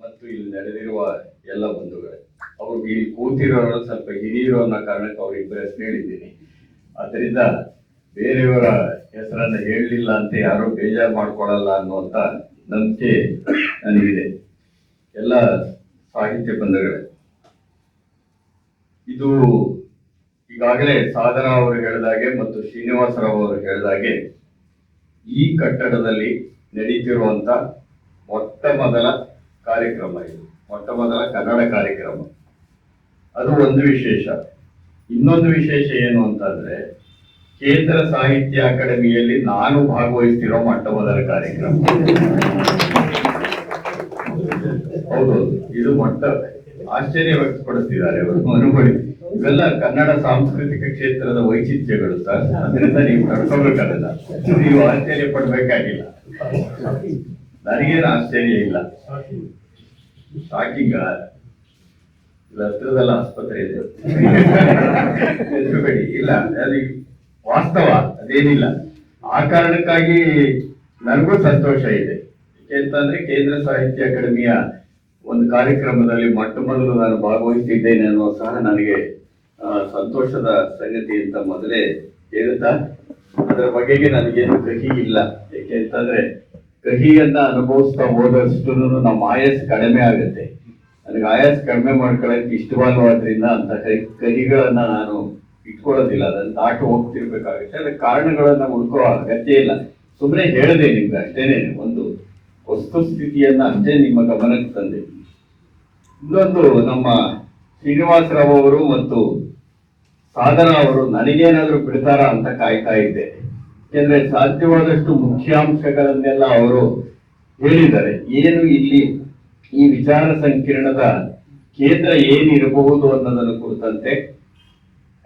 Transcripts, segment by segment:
ಮತ್ತು ಇಲ್ಲಿ ನಡೆದಿರುವ ಎಲ್ಲ ಬಂಧುಗಳೇ, ಅವ್ರು ಇಲ್ಲಿ ಕೂತಿರೋರು ಸ್ವಲ್ಪ ಹಿರಿಯರು ಅನ್ನೋ ಕಾರಣಕ್ಕೆ ಅವ್ರಿಬ್ಬರ ಹೆಸರು ಹೇಳಿದ್ದೀನಿ. ಅದರಿಂದ ಬೇರೆಯವರ ಹೆಸರನ್ನ ಹೇಳಲಿಲ್ಲ ಅಂತ ಯಾರು ಬೇಜಾರು ಮಾಡ್ಕೊಳ್ಳಲ್ಲ ಅನ್ನುವಂತ ನಂಬಿಕೆ ನನಗಿದೆ. ಎಲ್ಲ ಸಾಹಿತ್ಯ ಬಂಧುಗಳೇ, ಇದು ಈಗಾಗಲೇ ಸಾಧನಾ ಅವರು ಹೇಳಿದಾಗೆ ಮತ್ತು ಶ್ರೀನಿವಾಸರಾವ್ ಅವರು ಹೇಳಿದಾಗೆ ಈ ಕಟ್ಟಡದಲ್ಲಿ ನಡೀತಿರುವಂತ ಮೊಟ್ಟ ಮೊದಲ ಕಾರ್ಯಕ್ರಮ ಇದು, ಮೊಟ್ಟ ಮೊದಲ ಕನ್ನಡ ಕಾರ್ಯಕ್ರಮ. ಅದು ಒಂದು ವಿಶೇಷ. ಇನ್ನೊಂದು ವಿಶೇಷ ಏನು ಅಂತಂದ್ರೆ, ಕೇಂದ್ರ ಸಾಹಿತ್ಯ ಅಕಾಡೆಮಿಯಲ್ಲಿ ನಾನು ಭಾಗವಹಿಸ್ತಿರೋ ಮೊಟ್ಟ ಮೊದಲ ಕಾರ್ಯಕ್ರಮ. ಹೌದು, ಇದು ಮೊಟ್ಟ ಆಶ್ಚರ್ಯ ವ್ಯಕ್ತಪಡಿಸ್ತಿದ್ದಾರೆ ಅವರು. ಅನುಭವಿ ಇವೆಲ್ಲ ಕನ್ನಡ ಸಾಂಸ್ಕೃತಿಕ ಕ್ಷೇತ್ರದ ವೈಚಿತ್ರ್ಯಗಳು ಸರ್. ಅದರಿಂದ ನೀವು ನಡ್ಕೋಬೇಕಾಗಲ್ಲ, ನೀವು ಆಶ್ಚರ್ಯ ಪಡ್ಬೇಕಾಗಿಲ್ಲ. ನನಗೇನು ಆಶ್ಚರ್ಯ ಇಲ್ಲ. ಶಾಕಿಂಗ ಹತ್ರದಲ್ಲ ಆಸ್ಪತ್ರೆ ಇದೆ, ಹೆದರಬೇಡಿ. ಇಲ್ಲ, ಅದು ವಾಸ್ತವ, ಅದೇನಿಲ್ಲ. ಆ ಕಾರಣಕ್ಕಾಗಿ ನನಗೂ ಸಂತೋಷ ಇದೆ. ಯಾಕೆಂತಂದ್ರೆ ಕೇಂದ್ರ ಸಾಹಿತ್ಯ ಅಕಾಡೆಮಿಯ ಒಂದು ಕಾರ್ಯಕ್ರಮದಲ್ಲಿ ಮೊಟ್ಟ ಮೊದಲು ನಾನು ಭಾಗವಹಿಸಿದ್ದೇನೆ ಅನ್ನೋ ಸಹ ನನಗೆ ಸಂತೋಷದ ಸಂಗತಿ ಅಂತ ಮೊದಲೇ ಹೇಳುತ್ತಾ, ಅದರ ಬಗೆಗೆ ನನಗೇನು ಕಹಿ ಇಲ್ಲ. ಯಾಕೆಂತಂದ್ರೆ ಕಹಿಯನ್ನ ಅನುಭವಿಸ್ತಾ ಹೋದಷ್ಟು ನಮ್ಮ ಆಯಸ್ ಕಡಿಮೆ ಆಗುತ್ತೆ. ನನಗೆ ಆಯಸ್ ಕಡಿಮೆ ಮಾಡ್ಕೊಳ್ಳೋಕೆ ಇಷ್ಟವಾದ್ರಿಂದ ಅಂತ ಕಹಿಗಳನ್ನ ನಾನು ಇಟ್ಕೊಳ್ಳೋದಿಲ್ಲ. ಅದನ್ನ ದಾಟು ಹೋಗ್ತಿರ್ಬೇಕಾಗುತ್ತೆ. ಅದಕ್ಕೆ ಕಾರಣಗಳನ್ನ ಹುಡ್ಕೋ ಅಗತ್ಯ ಇಲ್ಲ. ಸುಮ್ಮನೆ ಹೇಳಿದೆ ನಿಮ್ಗೆ ಅಷ್ಟೇನೆ, ಒಂದು ವಸ್ತುಸ್ಥಿತಿಯನ್ನ ಅಷ್ಟೇ ನಿಮ್ಮ ಗಮನಕ್ಕೆ ತಂದೆ. ಇನ್ನೊಂದು, ನಮ್ಮ ಶ್ರೀನಿವಾಸರಾವ್ ಅವರು ಮತ್ತು ಸಾಧನಾ ಅವರು ನನಗೇನಾದ್ರೂ ಬಿಡ್ತಾರ ಅಂತ ಕಾಯ್ತಾ ಇದ್ದೆ. ಯಾಕೆಂದ್ರೆ ಸಾಧ್ಯವಾದಷ್ಟು ಮುಖ್ಯಾಂಶಗಳನ್ನೆಲ್ಲ ಅವರು ಹೇಳಿದ್ದಾರೆ. ಏನು ಇಲ್ಲಿ ಈ ವಿಚಾರ ಸಂಕಿರಣದ ಕೇಂದ್ರ ಏನಿರಬಹುದು ಅನ್ನೋದನ್ನು ಕುರಿತಂತೆ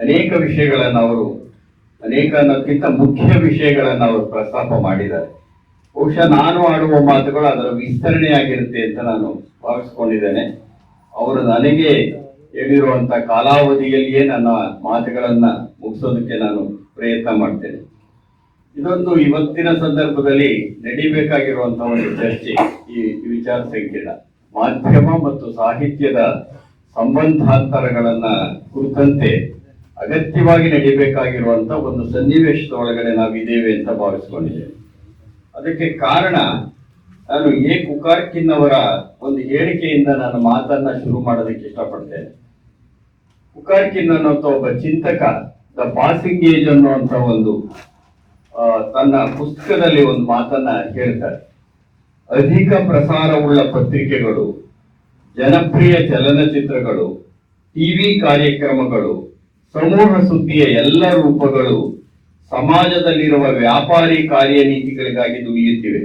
ಅನೇಕ ವಿಷಯಗಳನ್ನು ಅವರು, ಅನೇಕ ಅನ್ನೋದಕ್ಕಿಂತ ಮುಖ್ಯ ವಿಷಯಗಳನ್ನು ಅವರು ಪ್ರಸ್ತಾಪ ಮಾಡಿದ್ದಾರೆ. ಬಹುಶಃ ನಾನು ಆಡುವ ಮಾತುಗಳು ಅದರ ವಿಸ್ತರಣೆಯಾಗಿರುತ್ತೆ ಅಂತ ನಾನು ಭಾವಿಸ್ಕೊಂಡಿದ್ದೇನೆ. ಅವರು ನನಗೆ ಹೇಳಿರುವಂತ ಕಾಲಾವಧಿಯಲ್ಲಿಯೇ ನನ್ನ ಮಾತುಗಳನ್ನ ಮುಗಿಸೋದಕ್ಕೆ ನಾನು ಪ್ರಯತ್ನ ಮಾಡ್ತೇನೆ. ಇದೊಂದು ಇವತ್ತಿನ ಸಂದರ್ಭದಲ್ಲಿ ನಡೀಬೇಕಾಗಿರುವಂತಹ ಒಂದು ಚರ್ಚೆ. ಈ ವಿಚಾರ ಸಂಕಿರಣ ಮಾಧ್ಯಮ ಮತ್ತು ಸಾಹಿತ್ಯದ ಸಂಬಂಧಾಂತರಗಳನ್ನ ಕುರಿತಂತೆ ಅಗತ್ಯವಾಗಿ ನಡೀಬೇಕಾಗಿರುವಂತ ಒಂದು ಸನ್ನಿವೇಶದ ಒಳಗಡೆ ನಾವಿದ್ದೇವೆ ಅಂತ ಭಾವಿಸ್ಕೊಂಡಿದ್ದೇವೆ. ಅದಕ್ಕೆ ಕಾರಣ, ನಾನು ಎ ಕುಕಾರ್ಕಿನ್ ಅವರ ಒಂದು ಹೇಳಿಕೆಯಿಂದ ನಾನು ಮಾತನ್ನ ಶುರು ಮಾಡೋದಕ್ಕೆ ಇಷ್ಟಪಡ್ತೇನೆ. ಕುಕಾರ್ಕಿನ್ ಅನ್ನುವಂಥ ಒಬ್ಬ ಚಿಂತಕ ದ ಪಾಸಿಂಗ್ ಏಜ್ ಅನ್ನುವಂಥ ಒಂದು ತನ್ನ ಪುಸ್ತಕದಲ್ಲಿ ಒಂದು ಮಾತನ್ನ ಹೇಳ್ತಾರೆ. ಅಧಿಕ ಪ್ರಸಾರವುಳ್ಳ ಪತ್ರಿಕೆಗಳು, ಜನಪ್ರಿಯ ಚಲನಚಿತ್ರಗಳು, ಟಿವಿ ಕಾರ್ಯಕ್ರಮಗಳು, ಸಮೂಹ ಸುದ್ದಿಯ ಎಲ್ಲ ರೂಪಗಳು ಸಮಾಜದಲ್ಲಿರುವ ವ್ಯಾಪಾರಿ ಕಾರ್ಯನೀತಿಗಳಿಗಾಗಿ ದುಡಿಯುತ್ತಿವೆ.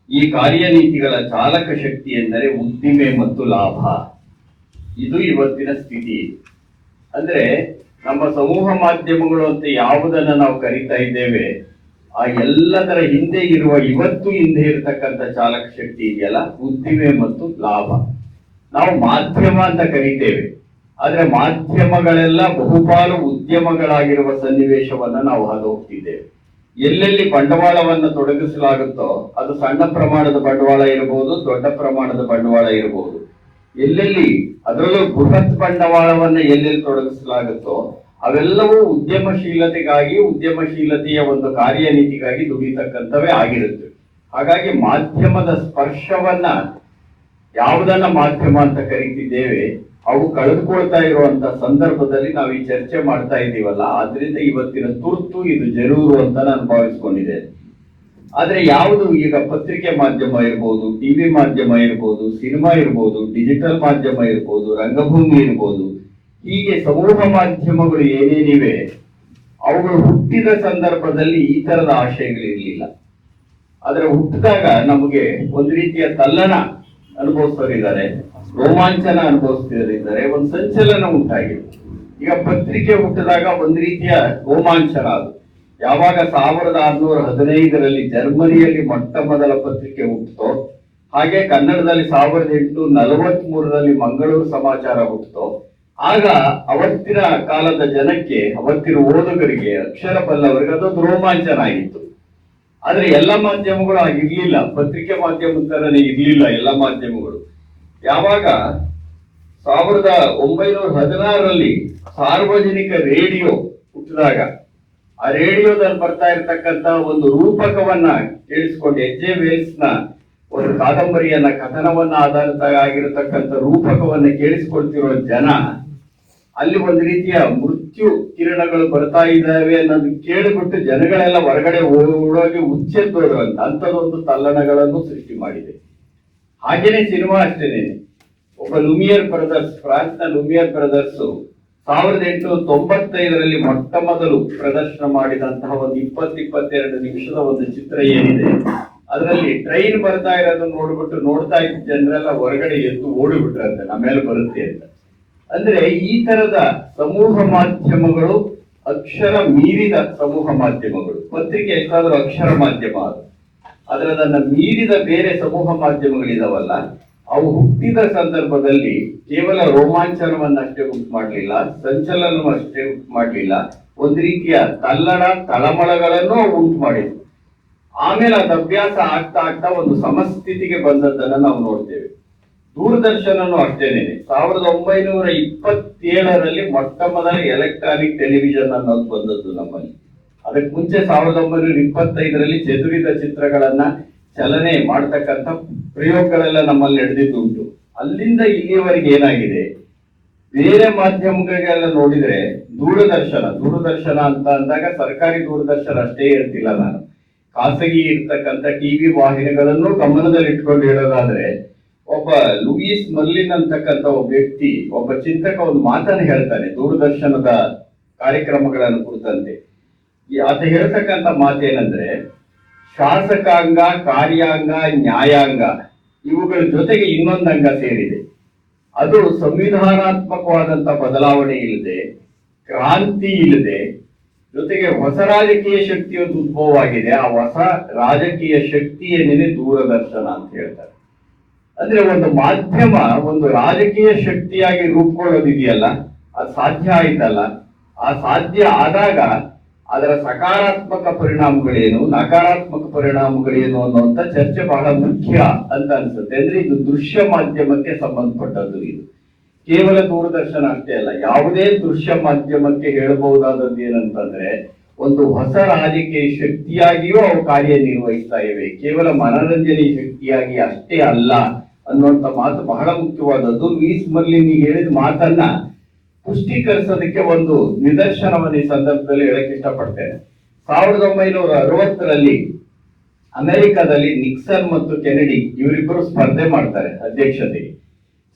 ಈ ಕಾರ್ಯನೀತಿಗಳ ಚಾಲಕ ಶಕ್ತಿ ಎಂದರೆ ಉದ್ದಿಮೆ ಮತ್ತು ಲಾಭ. ಇದು ಇವತ್ತಿನ ಸ್ಥಿತಿ. ಅಂದ್ರೆ ನಮ್ಮ ಸಮೂಹ ಮಾಧ್ಯಮಗಳು ಅಂತ ಯಾವುದನ್ನ ನಾವು ಕರಿತಾ ಇದ್ದೇವೆ, ಆ ಎಲ್ಲದರ ಹಿಂದೆ ಇರುವ, ಇವತ್ತು ಹಿಂದೆ ಇರತಕ್ಕಂಥ ಚಾಲಕ ಶಕ್ತಿ ಇದೆಯಲ್ಲ, ಉದ್ದಿಮೆ ಮತ್ತು ಲಾಭ. ನಾವು ಮಾಧ್ಯಮ ಅಂತ ಕರಿತೇವೆ, ಆದ್ರೆ ಮಾಧ್ಯಮಗಳೆಲ್ಲ ಬಹುಪಾಲು ಉದ್ಯಮಗಳಾಗಿರುವ ಸನ್ನಿವೇಶವನ್ನ ನಾವು ಹಾದು ಹೋಗ್ತಿದ್ದೇವೆ. ಎಲ್ಲೆಲ್ಲಿ ಬಂಡವಾಳವನ್ನ ತೊಡಗಿಸಲಾಗುತ್ತೋ ಅದು ಸಣ್ಣ ಪ್ರಮಾಣದ ಬಂಡವಾಳ ಇರಬಹುದು, ದೊಡ್ಡ ಪ್ರಮಾಣದ ಬಂಡವಾಳ ಇರಬಹುದು. ಎಲ್ಲೆಲ್ಲಿ ಅದರಲ್ಲೂ ಬೃಹತ್ ಬಂಡವಾಳವನ್ನ ಎಲ್ಲೆಲ್ಲಿ ತೊಡಗಿಸಲಾಗುತ್ತೋ ಅವೆಲ್ಲವೂ ಉದ್ಯಮಶೀಲತೆಗಾಗಿ, ಉದ್ಯಮಶೀಲತೆಯ ಒಂದು ಕಾರ್ಯನೀತಿಗಾಗಿ ದುಡಿತಕ್ಕಂಥವೇ ಆಗಿರುತ್ತೆ. ಹಾಗಾಗಿ ಮಾಧ್ಯಮದ ಸ್ಪರ್ಶವನ್ನ, ಯಾವುದನ್ನ ಮಾಧ್ಯಮ ಅಂತ ಕರೀತಿದ್ದೇವೆ, ಅವು ಕಳೆದುಕೊಳ್ತಾ ಇರುವಂತ ಸಂದರ್ಭದಲ್ಲಿ ನಾವು ಈ ಚರ್ಚೆ ಮಾಡ್ತಾ ಇದ್ದೀವಲ್ಲ, ಆದ್ರಿಂದ ಇವತ್ತಿನ ತುರ್ತು ಇದು ಜರೂರು ಅಂತ ನಾನು ಭಾವಿಸ್ಕೊಂಡಿದ್ದೇನೆ. ಆದ್ರೆ ಯಾವುದು ಈಗ ಪತ್ರಿಕೆ ಮಾಧ್ಯಮ ಇರ್ಬೋದು, ಟಿವಿ ಮಾಧ್ಯಮ ಇರ್ಬೋದು, ಸಿನಿಮಾ ಇರ್ಬೋದು, ಡಿಜಿಟಲ್ ಮಾಧ್ಯಮ ಇರ್ಬೋದು, ರಂಗಭೂಮಿ ಇರ್ಬೋದು, ಹೀಗೆ ಸಮೂಹ ಮಾಧ್ಯಮಗಳು ಏನೇನಿವೆ ಅವುಗಳು ಹುಟ್ಟಿದ ಸಂದರ್ಭದಲ್ಲಿ ಈ ತರದ ಆಶಯಗಳಿರ್ಲಿಲ್ಲ. ಆದ್ರೆ ಹುಟ್ಟಿದಾಗ ನಮಗೆ ಒಂದು ರೀತಿಯ ತಲ್ಲಣ ಅನುಭವಿಸೋರಿದ್ದಾರೆ, ರೋಮಾಂಚನ ಅನುಭವಿಸ್ತಿದ್ದಾರೆ, ಒಂದು ಸಂಚಲನ ಉಂಟಾಗಿದೆ. ಈಗ ಪತ್ರಿಕೆ ಹುಟ್ಟಿದಾಗ ಒಂದು ರೀತಿಯ ರೋಮಾಂಚನ ಅದು. ಯಾವಾಗ 1615 ಜರ್ಮನಿಯಲ್ಲಿ ಮೊಟ್ಟ ಮೊದಲ ಪತ್ರಿಕೆ ಹುಟ್ಟಿತೋ, ಹಾಗೆ ಕನ್ನಡದಲ್ಲಿ 1843 ಮಂಗಳೂರು ಸಮಾಚಾರ ಹುಟ್ಟಿತೋ, ಆಗ ಅವತ್ತಿನ ಕಾಲದ ಜನಕ್ಕೆ, ಅವತ್ತಿನ ಓದುಗರಿಗೆ, ಅಕ್ಷರ ಬಲ್ಲವರಿಗೆ ಅದೊಂದು ರೋಮಾಂಚನ ಆಗಿತ್ತು. ಆದ್ರೆ ಎಲ್ಲ ಮಾಧ್ಯಮಗಳು ಆಗಿರ್ಲಿಲ್ಲ, ಪತ್ರಿಕೆ ಮಾಧ್ಯಮದ ತರನೇ ಇರ್ಲಿಲ್ಲ ಎಲ್ಲ ಮಾಧ್ಯಮಗಳು. ಯಾವಾಗ 1916ರಲ್ಲಿ ಸಾರ್ವಜನಿಕ ರೇಡಿಯೋ ಹುಟ್ಟಿದಾಗ ಆ ರೇಡಿಯೋದಲ್ಲಿ ಬರ್ತಾ ಇರತಕ್ಕಂತ ಒಂದು ರೂಪಕವನ್ನ ಕೇಳಿಸ್ಕೊಂಡು ಎಚ್ ಎ ವೇಲ್ಸ್ ನ ಒಂದು ಕಾದಂಬರಿಯನ್ನ ಕಥನವನ್ನ ಆಧಾರಿತ ಆಗಿರತಕ್ಕಂಥ ರೂಪಕವನ್ನ ಕೇಳಿಸ್ಕೊಳ್ತಿರೋ ಜನ ಅಲ್ಲಿ ಒಂದು ರೀತಿಯ ಮೃತ್ಯು ಕಿರಣಗಳು ಬರ್ತಾ ಇದ್ದಾವೆ ಅನ್ನೋದು ಕೇಳಿಬಿಟ್ಟು ಜನಗಳೆಲ್ಲ ಹೊರಗಡೆ ಓಡೋಗಿ ಉಚ್ಚೆದ್ದೋಡುವಂತ ಅಂಥದ್ದೊಂದು ತಲ್ಲಣಗಳನ್ನು ಸೃಷ್ಟಿ ಮಾಡಿದೆ. ಹಾಗೇನೆ ಸಿನಿಮಾ ಅಷ್ಟೇನೆ. ಒಬ್ಬ ಲುಮಿಯರ್ ಬ್ರದರ್ಸ್, ಫ್ರಾನ್ಸ್ ನ ಲುಮಿಯರ್ ಬ್ರದರ್ಸ್ 1895ರಲ್ಲಿ ಮೊಟ್ಟ ಮೊದಲು ಪ್ರದರ್ಶನ ಮಾಡಿದಂತಹ ಒಂದು 20-22 ನಿಮಿಷದ ಒಂದು ಚಿತ್ರ ಏನಿದೆ, ಅದರಲ್ಲಿ ಟ್ರೈನ್ ಬರ್ತಾ ಇರೋದನ್ನ ನೋಡ್ತಾ ಇದ್ದ ಜನರೆಲ್ಲ ಹೊರಗಡೆ ಎದ್ದು ಓಡಿಬಿಟ್ರಂತೆ ನಮ್ಮೇಲೆ ಬರುತ್ತೆ ಅಂತ. ಅಂದ್ರೆ ಈ ತರದ ಸಮೂಹ ಮಾಧ್ಯಮಗಳು ಅಕ್ಷರ ಮೀರಿದ ಸಮೂಹ ಮಾಧ್ಯಮಗಳು. ಪತ್ರಿಕೆ ಎಷ್ಟಾದ್ರೂ ಅಕ್ಷರ ಮಾಧ್ಯಮ ಅದನ್ನ ಮೀರಿದ ಬೇರೆ ಸಮೂಹ ಮಾಧ್ಯಮಗಳಿದಾವಲ್ಲ, ಅವು ಹುಟ್ಟಿದ ಸಂದರ್ಭದಲ್ಲಿ ಕೇವಲ ರೋಮಾಂಚನವನ್ನಷ್ಟೇ ಉಂಟು ಮಾಡಲಿಲ್ಲ, ಸಂಚಲನವಷ್ಟೇ ಉಂಟು ಮಾಡಲಿಲ್ಲ, ಒಂದು ರೀತಿಯ ತಲ್ಲಣ ತಳಮಳಗಳನ್ನು ಉಂಟು ಮಾಡಿದ್ವು. ಆಮೇಲೆ ಅದು ಅಭ್ಯಾಸ ಆಗ್ತಾ ಆಗ್ತಾ ಒಂದು ಸಮಸ್ಥಿತಿಗೆ ಬಂದದ್ದನ್ನ ನಾವು ನೋಡ್ತೇವೆ. ದೂರದರ್ಶನನು ಅಷ್ಟೇನೆ. 1927ರಲ್ಲಿ ಮೊಟ್ಟ ಮೊದಲ ಎಲೆಕ್ಟ್ರಾನಿಕ್ ಟೆಲಿವಿಷನ್ ಅನ್ನೋದು ಬಂದದ್ದು ನಮ್ಮಲ್ಲಿ. ಅದಕ್ಕೆ ಮುಂಚೆ 1925ರಲ್ಲಿ ಚದುರಿದ ಚಿತ್ರಗಳನ್ನ ಚಲನೆ ಮಾಡ್ತಕ್ಕಂಥ ಪ್ರಯೋಗಗಳೆಲ್ಲ ನಮ್ಮಲ್ಲಿ ನಡೆದಿದ್ದುಂಟು. ಅಲ್ಲಿಂದ ಇಲ್ಲಿಯವರೆಗೆ ಏನಾಗಿದೆ, ಬೇರೆ ಮಾಧ್ಯಮಗಳಿಗೆಲ್ಲ ನೋಡಿದ್ರೆ ದೂರದರ್ಶನ ಅಂತ ಅಂದಾಗ ಸರ್ಕಾರಿ ದೂರದರ್ಶನ ಅಷ್ಟೇ ಇರ್ತಿಲ್ಲ, ನಾನು ಖಾಸಗಿ ಇರ್ತಕ್ಕಂಥ ಟಿವಿ ವಾಹಿನಿಗಳನ್ನು ಗಮನದಲ್ಲಿ ಇಟ್ಕೊಂಡು ಹೇಳೋದಾದ್ರೆ, ಒಬ್ಬ ಲೂಯಿಸ್ ಮರ್ಲಿನ್ ಅಂತಕ್ಕಂಥ ಒಬ್ಬ ವ್ಯಕ್ತಿ, ಒಬ್ಬ ಚಿಂತಕ ಒಂದು ಮಾತನ್ನು ಹೇಳ್ತಾನೆ ದೂರದರ್ಶನದ ಕಾರ್ಯಕ್ರಮಗಳನ್ನು ಕುರಿತಂತೆ. ಆತ ಹೇಳ್ತಕ್ಕಂಥ ಮಾತೇನಂದ್ರೆ, ಶಾಸಕಾಂಗ, ಕಾರ್ಯಾಂಗ, ನ್ಯಾಯಾಂಗ ಇವುಗಳ ಜೊತೆಗೆ ಇನ್ನೊಂದು ಅಂಗ ಸೇರಿದೆ. ಅದು ಸಂವಿಧಾನಾತ್ಮಕವಾದಂತ ಬದಲಾವಣೆ ಇಲ್ಲದೆ, ಕ್ರಾಂತಿ ಇಲ್ಲದೆ, ಜೊತೆಗೆ ಹೊಸ ರಾಜಕೀಯ ಶಕ್ತಿಯೊಂದು ಉದ್ಭವವಾಗಿದೆ. ಆ ಹೊಸ ರಾಜಕೀಯ ಶಕ್ತಿ ಏನೇನೆ ದೂರದರ್ಶನ ಅಂತ ಹೇಳ್ತಾರೆ. ಅಂದ್ರೆ ಒಂದು ಮಾಧ್ಯಮ ಒಂದು ರಾಜಕೀಯ ಶಕ್ತಿಯಾಗಿ ರೂಪುಗೊಳ್ಳೋದಿದೆಯಲ್ಲ, ಅದು ಸಾಧ್ಯ ಆಯ್ತಲ್ಲ. ಆ ಸಾಧ್ಯ ಆದಾಗ ಅದರ ಸಕಾರಾತ್ಮಕ ಪರಿಣಾಮಗಳೇನು, ನಕಾರಾತ್ಮಕ ಪರಿಣಾಮಗಳೇನು ಅನ್ನುವಂತ ಚರ್ಚೆ ಬಹಳ ಮುಖ್ಯ ಅಂತ ಅನ್ಸುತ್ತೆ. ಅಂದ್ರೆ ಇದು ದೃಶ್ಯ ಮಾಧ್ಯಮಕ್ಕೆ ಸಂಬಂಧಪಟ್ಟದ್ದು. ಇದು ಕೇವಲ ದೂರದರ್ಶನ ಅಷ್ಟೇ ಅಲ್ಲ, ಯಾವುದೇ ದೃಶ್ಯ ಮಾಧ್ಯಮಕ್ಕೆ ಹೇಳಬಹುದಾದದ್ದು ಏನಂತಂದ್ರೆ, ಒಂದು ಹೊಸ ರಾಜಕೀಯ ಶಕ್ತಿಯಾಗಿಯೂ ಅವು ಕಾರ್ಯನಿರ್ವಹಿಸ್ತಾ ಇವೆ, ಕೇವಲ ಮನರಂಜನೆ ಶಕ್ತಿಯಾಗಿ ಅಷ್ಟೇ ಅಲ್ಲ ಅನ್ನುವಂತ ಮಾತು ಬಹಳ ಮುಖ್ಯವಾದದ್ದು. ಲೂಯಿಸ್ ಮರ್ಲಿನ್ ಹೇಳಿದ ಮಾತನ್ನ ಪುಷ್ಟೀಕರಿಸೋದಕ್ಕೆ ಒಂದು ನಿದರ್ಶನವನ್ನು ಈ ಸಂದರ್ಭದಲ್ಲಿ ಹೇಳಕ್ಕೆ ಇಷ್ಟಪಡ್ತೇನೆ. 1960ರಲ್ಲಿ ಅಮೆರಿಕದಲ್ಲಿ ನಿಕ್ಸನ್ ಮತ್ತು ಕೆನೆಡಿ ಇವರಿಬ್ಬರು ಸ್ಪರ್ಧೆ ಮಾಡ್ತಾರೆ ಅಧ್ಯಕ್ಷತೆಗೆ.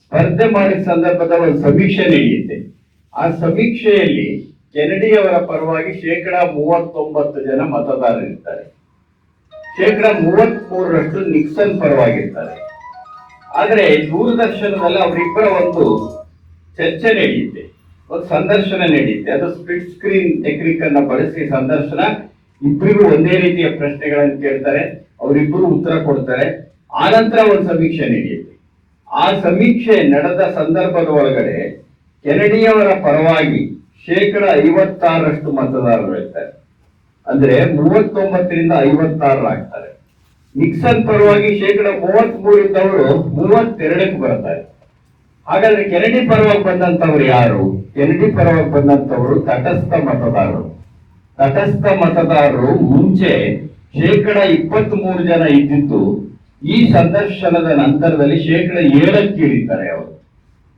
ಸ್ಪರ್ಧೆ ಮಾಡಿದ ಸಂದರ್ಭದಲ್ಲಿ ಒಂದು ಸಮೀಕ್ಷೆ ನಡೆಯುತ್ತೆ. ಆ ಸಮೀಕ್ಷೆಯಲ್ಲಿ ಕೆನೆಡಿ ಅವರ ಪರವಾಗಿ 39% ಜನ ಮತದಾರರಿರ್ತಾರೆ, 33% ನಿಕ್ಸನ್ ಪರವಾಗಿರ್ತಾರೆ. ಆದ್ರೆ ದೂರದರ್ಶನದಲ್ಲಿ ಅವರಿಬ್ಬರ ಒಂದು ಚರ್ಚೆ ನಡೆಯುತ್ತೆ, ಒಂದು ಸಂದರ್ಶನ ನಡೆಯುತ್ತೆ. ಅದು ಸ್ಪ್ಲಿಟ್ ಸ್ಕ್ರೀನ್ ಟೆಕ್ನಿಕ್ ಅನ್ನ ಬಳಸಿ ಸಂದರ್ಶನ, ಇಬ್ಬರಿಗೂ ಒಂದೇ ರೀತಿಯ ಪ್ರಶ್ನೆಗಳನ್ನು ಕೇಳ್ತಾರೆ, ಅವರಿಬ್ಬರು ಉತ್ತರ ಕೊಡ್ತಾರೆ. ಆನಂತರ ಒಂದು ಸಮೀಕ್ಷೆ ನಡೆಯುತ್ತೆ. ಆ ಸಮೀಕ್ಷೆ ನಡೆದ ಸಂದರ್ಭದ ಒಳಗಡೆ ಕೆನಡಿಯವರ ಪರವಾಗಿ 56% ಮತದಾರರು ಇರ್ತಾರೆ, ಅಂದ್ರೆ 39ರಿಂದ 56 ಆಗ್ತಾರೆ. ನಿಕ್ಸನ್ ಪರವಾಗಿ 33 ಇದ್ದವರು 32ಕ್ಕೆ ಬರ್ತಾರೆ. ಹಾಗಾದ್ರೆ ಕೆನಡಿ ಪರವಾಗಿ ಬಂದಂತವ್ರು ಯಾರು? ಕೆನಡಿ ಪರವಾಗಿ ಬಂದಂತವರು ತಟಸ್ಥ ಮತದಾರರು. ತಟಸ್ಥ ಮತದಾರರು ಮುಂಚೆ 23% ಜನ ಇದ್ದಿದ್ದು ಈ ಸಂದರ್ಶನದ ನಂತರದಲ್ಲಿ 7% ಇಳಿತಾರೆ ಅವರು.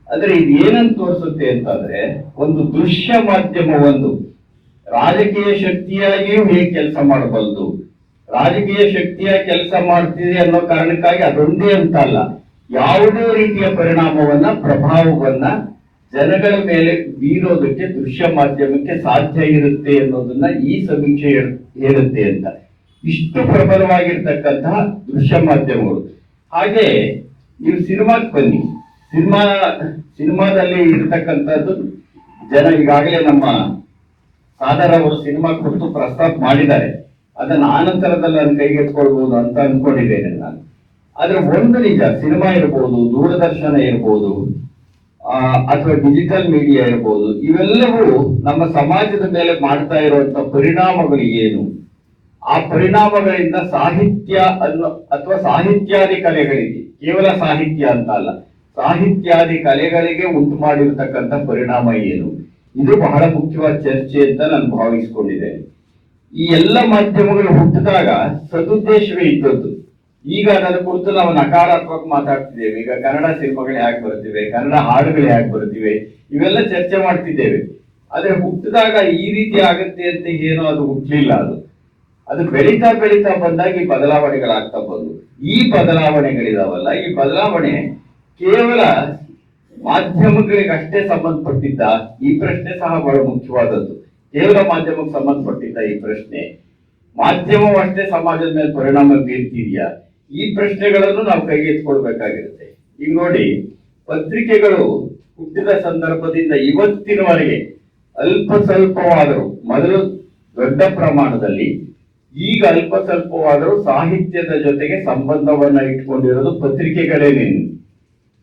ಅಂದ್ರೆ ಇದು ಏನಂತ ತೋರಿಸುತ್ತೆ ಅಂತಂದ್ರೆ, ಒಂದು ದೃಶ್ಯ ಮಾಧ್ಯಮ ಒಂದು ರಾಜಕೀಯ ಶಕ್ತಿಯಾಗಿಯೂ ಹೇಗೆ ಕೆಲಸ ಮಾಡಬಲ್ಲದು, ರಾಜಕೀಯ ಶಕ್ತಿಯಾಗಿ ಕೆಲಸ ಮಾಡ್ತಿದೆ ಅನ್ನೋ ಕಾರಣಕ್ಕಾಗಿ ಅದೊಂದೇ ಅಂತ ಅಲ್ಲ, ಯಾವುದೇ ರೀತಿಯ ಪರಿಣಾಮವನ್ನ, ಪ್ರಭಾವವನ್ನ ಜನಗಳ ಮೇಲೆ ಬೀರೋದಕ್ಕೆ ದೃಶ್ಯ ಮಾಧ್ಯಮಕ್ಕೆ ಸಾಧ್ಯ ಇರುತ್ತೆ ಅನ್ನೋದನ್ನ ಈ ಸಮೀಕ್ಷೆ ಹೇಳುತ್ತೆ ಅಂತ. ಇಷ್ಟು ಪ್ರಬಲವಾಗಿರ್ತಕ್ಕಂತಹ ದೃಶ್ಯ ಮಾಧ್ಯಮಗಳು. ಹಾಗೆ ನೀವು ಸಿನಿಮಾಕ್ಕೆ ಬನ್ನಿ, ಸಿನಿಮಾದಲ್ಲಿ ಇರತಕ್ಕಂಥದ್ದು ಜನ ಈಗಾಗಲೇ ನಮ್ಮ ಸಾದರ್ ಅವರು ಸಿನಿಮಾ ಕುರಿತು ಪ್ರಸ್ತಾಪ ಮಾಡಿದ್ದಾರೆ. ಅದನ್ನ ಆನಂತರದಲ್ಲಿ ನಾನು ಕೈಗೆತ್ಕೊಳ್ಬಹುದು ಅಂತ ಅನ್ಕೊಂಡಿದ್ದೇನೆ ನಾನು. ಆದ್ರೆ ಒಂದು ನಿಜ, ಸಿನಿಮಾ ಇರ್ಬೋದು, ದೂರದರ್ಶನ ಇರ್ಬೋದು, ಅಥವಾ ಡಿಜಿಟಲ್ ಮೀಡಿಯಾ ಇರ್ಬೋದು, ಇವೆಲ್ಲವೂ ನಮ್ಮ ಸಮಾಜದ ಮೇಲೆ ಮಾಡ್ತಾ ಇರುವಂತ ಪರಿಣಾಮಗಳು ಏನು, ಆ ಪರಿಣಾಮಗಳಿಂದ ಸಾಹಿತ್ಯ ಅಥವಾ ಸಾಹಿತ್ಯಾದಿ ಕಲೆಗಳಿಗೆ, ಕೇವಲ ಸಾಹಿತ್ಯ ಅಂತ ಅಲ್ಲ, ಸಾಹಿತ್ಯಾದಿ ಕಲೆಗಳಿಗೆ ಉಂಟು ಮಾಡಿರ್ತಕ್ಕಂಥ ಪರಿಣಾಮ ಏನು, ಇದು ಬಹಳ ಮುಖ್ಯವಾದ ಚರ್ಚೆ ಅಂತ ನಾನು ಭಾವಿಸ್ಕೊಂಡಿದ್ದೇನೆ. ಈ ಎಲ್ಲ ಮಾಧ್ಯಮಗಳು ಹುಟ್ಟಿದಾಗ ಸದುದ್ದೇಶವೇ ಇದ್ದದ್ದು. ಈಗ ಅದರ ಕುರಿತು ನಾವು ನಕಾರಾತ್ಮಕ ಮಾತಾಡ್ತಿದ್ದೇವೆ. ಈಗ ಕನ್ನಡ ಸಿನಿಮಾಗಳು ಹೇಗೆ ಬರ್ತಿವೆ, ಕನ್ನಡ ಹಾಡುಗಳು ಹೇಗೆ ಬರ್ತಿವೆ, ಇವೆಲ್ಲ ಚರ್ಚೆ ಮಾಡ್ತಿದ್ದೇವೆ. ಆದ್ರೆ ಹುಟ್ಟಿದಾಗ ಈ ರೀತಿ ಆಗತ್ತೆ ಅಂತ ಏನೋ ಅದು ಹುಟ್ಟಲಿಲ್ಲ. ಅದು ಬೆಳೀತಾ ಬೆಳೀತಾ ಬಂದಾಗ ಈ ಬದಲಾವಣೆಗಳಾಗ್ತಾ ಬಂದು, ಈ ಬದಲಾವಣೆಗಳಿದಾವಲ್ಲ, ಈ ಬದಲಾವಣೆ ಕೇವಲ ಮಾಧ್ಯಮಗಳಿಗೆ ಅಷ್ಟೇ ಸಂಬಂಧಪಟ್ಟಿದ್ದ? ಈ ಪ್ರಶ್ನೆ ಸಹ ಬಹಳ ಮುಖ್ಯವಾದದ್ದು. ಕೇವಲ ಮಾಧ್ಯಮಕ್ಕೆ ಸಂಬಂಧಪಟ್ಟಿದ್ದ ಈ ಪ್ರಶ್ನೆ? ಮಾಧ್ಯಮವು ಅಷ್ಟೇ ಸಮಾಜದ ಮೇಲೆ ಪರಿಣಾಮ ಬೀರ್ತಿದೆಯಾ? ಈ ಪ್ರಶ್ನೆಗಳನ್ನು ನಾವು ಕೈಗೆತ್ತಿಕೊಳ್ಬೇಕಾಗಿರುತ್ತೆ. ಈಗ ನೋಡಿ, ಪತ್ರಿಕೆಗಳು ಹುಟ್ಟಿದ ಸಂದರ್ಭದಿಂದ ಇವತ್ತಿನವರೆಗೆ ಅಲ್ಪ ಸ್ವಲ್ಪವಾದರೂ, ಮೊದಲು ದೊಡ್ಡ ಪ್ರಮಾಣದಲ್ಲಿ, ಈಗ ಅಲ್ಪ ಸ್ವಲ್ಪವಾದರೂ ಸಾಹಿತ್ಯದ ಜೊತೆಗೆ ಸಂಬಂಧವನ್ನ ಇಟ್ಕೊಂಡಿರೋದು ಪತ್ರಿಕೆಗಳೇನೇನು.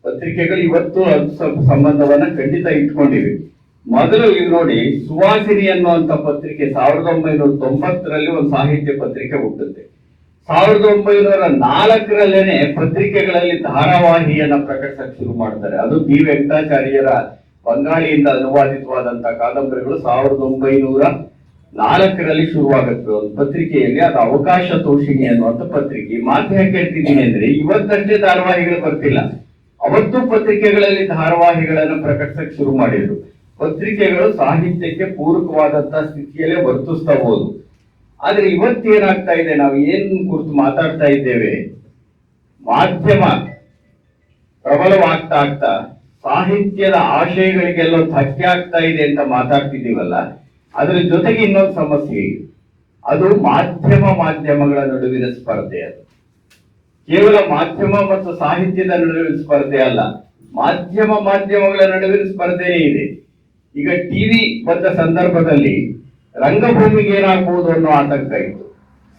ಪತ್ರಿಕೆಗಳು ಇವತ್ತು ಅಲ್ಪ ಸ್ವಲ್ಪ ಸಂಬಂಧವನ್ನ ಖಂಡಿತ ಇಟ್ಕೊಂಡಿವೆ. ಮೊದಲು ಈಗ ನೋಡಿ, ಸುವಾಸಿನಿ ಅನ್ನುವಂತ ಪತ್ರಿಕೆ 1990ರಲ್ಲಿ ಒಂದು ಸಾಹಿತ್ಯ ಪತ್ರಿಕೆ ಹುಟ್ಟುತ್ತೆ. 1904ರಲ್ಲೇನೆ ಪತ್ರಿಕೆಗಳಲ್ಲಿ ಧಾರಾವಾಹಿಯನ್ನ ಪ್ರಕಟಿಸಕ್ಕೆ ಶುರು ಮಾಡ್ತಾರೆ. ಅದು ಬಿ ವೆಂಕಟಾಚಾರ್ಯರ ಬಂಗಾಳಿಯಿಂದ ಅನುವಾದಿತವಾದಂತ ಕಾದಂಬರಿಗಳು 1904ರಲ್ಲಿ ಶುರುವಾಗುತ್ತೆ ಒಂದು ಪತ್ರಿಕೆಯಲ್ಲಿ. ಅದು ಅವಕಾಶ ತೋಷಿಣಿ ಅನ್ನುವಂಥ ಪತ್ರಿಕೆ. ಮಾತು ಯಾಕೆ ಹೇಳ್ತಿದ್ದೀನಿ ಅಂದ್ರೆ, ಇವತ್ತಷ್ಟೇ ಧಾರಾವಾಹಿಗಳು ಬರ್ತಿಲ್ಲ, ಅವತ್ತು ಪತ್ರಿಕೆಗಳಲ್ಲಿ ಧಾರಾವಾಹಿಗಳನ್ನು ಪ್ರಕಟಿಸಕ್ಕೆ ಶುರು ಮಾಡಿದ್ರು. ಪತ್ರಿಕೆಗಳು ಸಾಹಿತ್ಯಕ್ಕೆ ಪೂರಕವಾದಂತ ಸ್ಥಿತಿಯಲ್ಲೇ ವರ್ತಿಸ್ತಾ ಹೋದು. ಆದ್ರೆ ಇವತ್ತೇನಾಗ್ತಾ ಇದೆ, ನಾವು ಏನ್ ಕುರಿತು ಮಾತಾಡ್ತಾ ಇದ್ದೇವೆ, ಮಾಧ್ಯಮ ಪ್ರಬಲವಾಗ್ತಾ ಆಗ್ತಾ ಸಾಹಿತ್ಯದ ಆಶಯಗಳಿಗೆಲ್ಲೋ ಧಕ್ಕೆ ಆಗ್ತಾ ಇದೆ ಅಂತ ಮಾತಾಡ್ತಿದ್ದೀವಲ್ಲ, ಅದ್ರ ಜೊತೆಗೆ ಇನ್ನೊಂದು ಸಮಸ್ಯೆ ಇದೆ. ಅದು ಮಾಧ್ಯಮಗಳ ನಡುವಿನ ಸ್ಪರ್ಧೆ. ಅದು ಕೇವಲ ಮಾಧ್ಯಮ ಮತ್ತು ಸಾಹಿತ್ಯದ ನಡುವಿನ ಸ್ಪರ್ಧೆ ಅಲ್ಲ, ಮಾಧ್ಯಮಗಳ ನಡುವಿನ ಸ್ಪರ್ಧೆನೇ ಇದೆ. ಈಗ ಟಿವಿ ಬಂದ ಸಂದರ್ಭದಲ್ಲಿ ರಂಗಭೂಮಿಗೆ ಏನಾಗಬಹುದು ಅನ್ನೋ ಆತಂಕ ಇತ್ತು,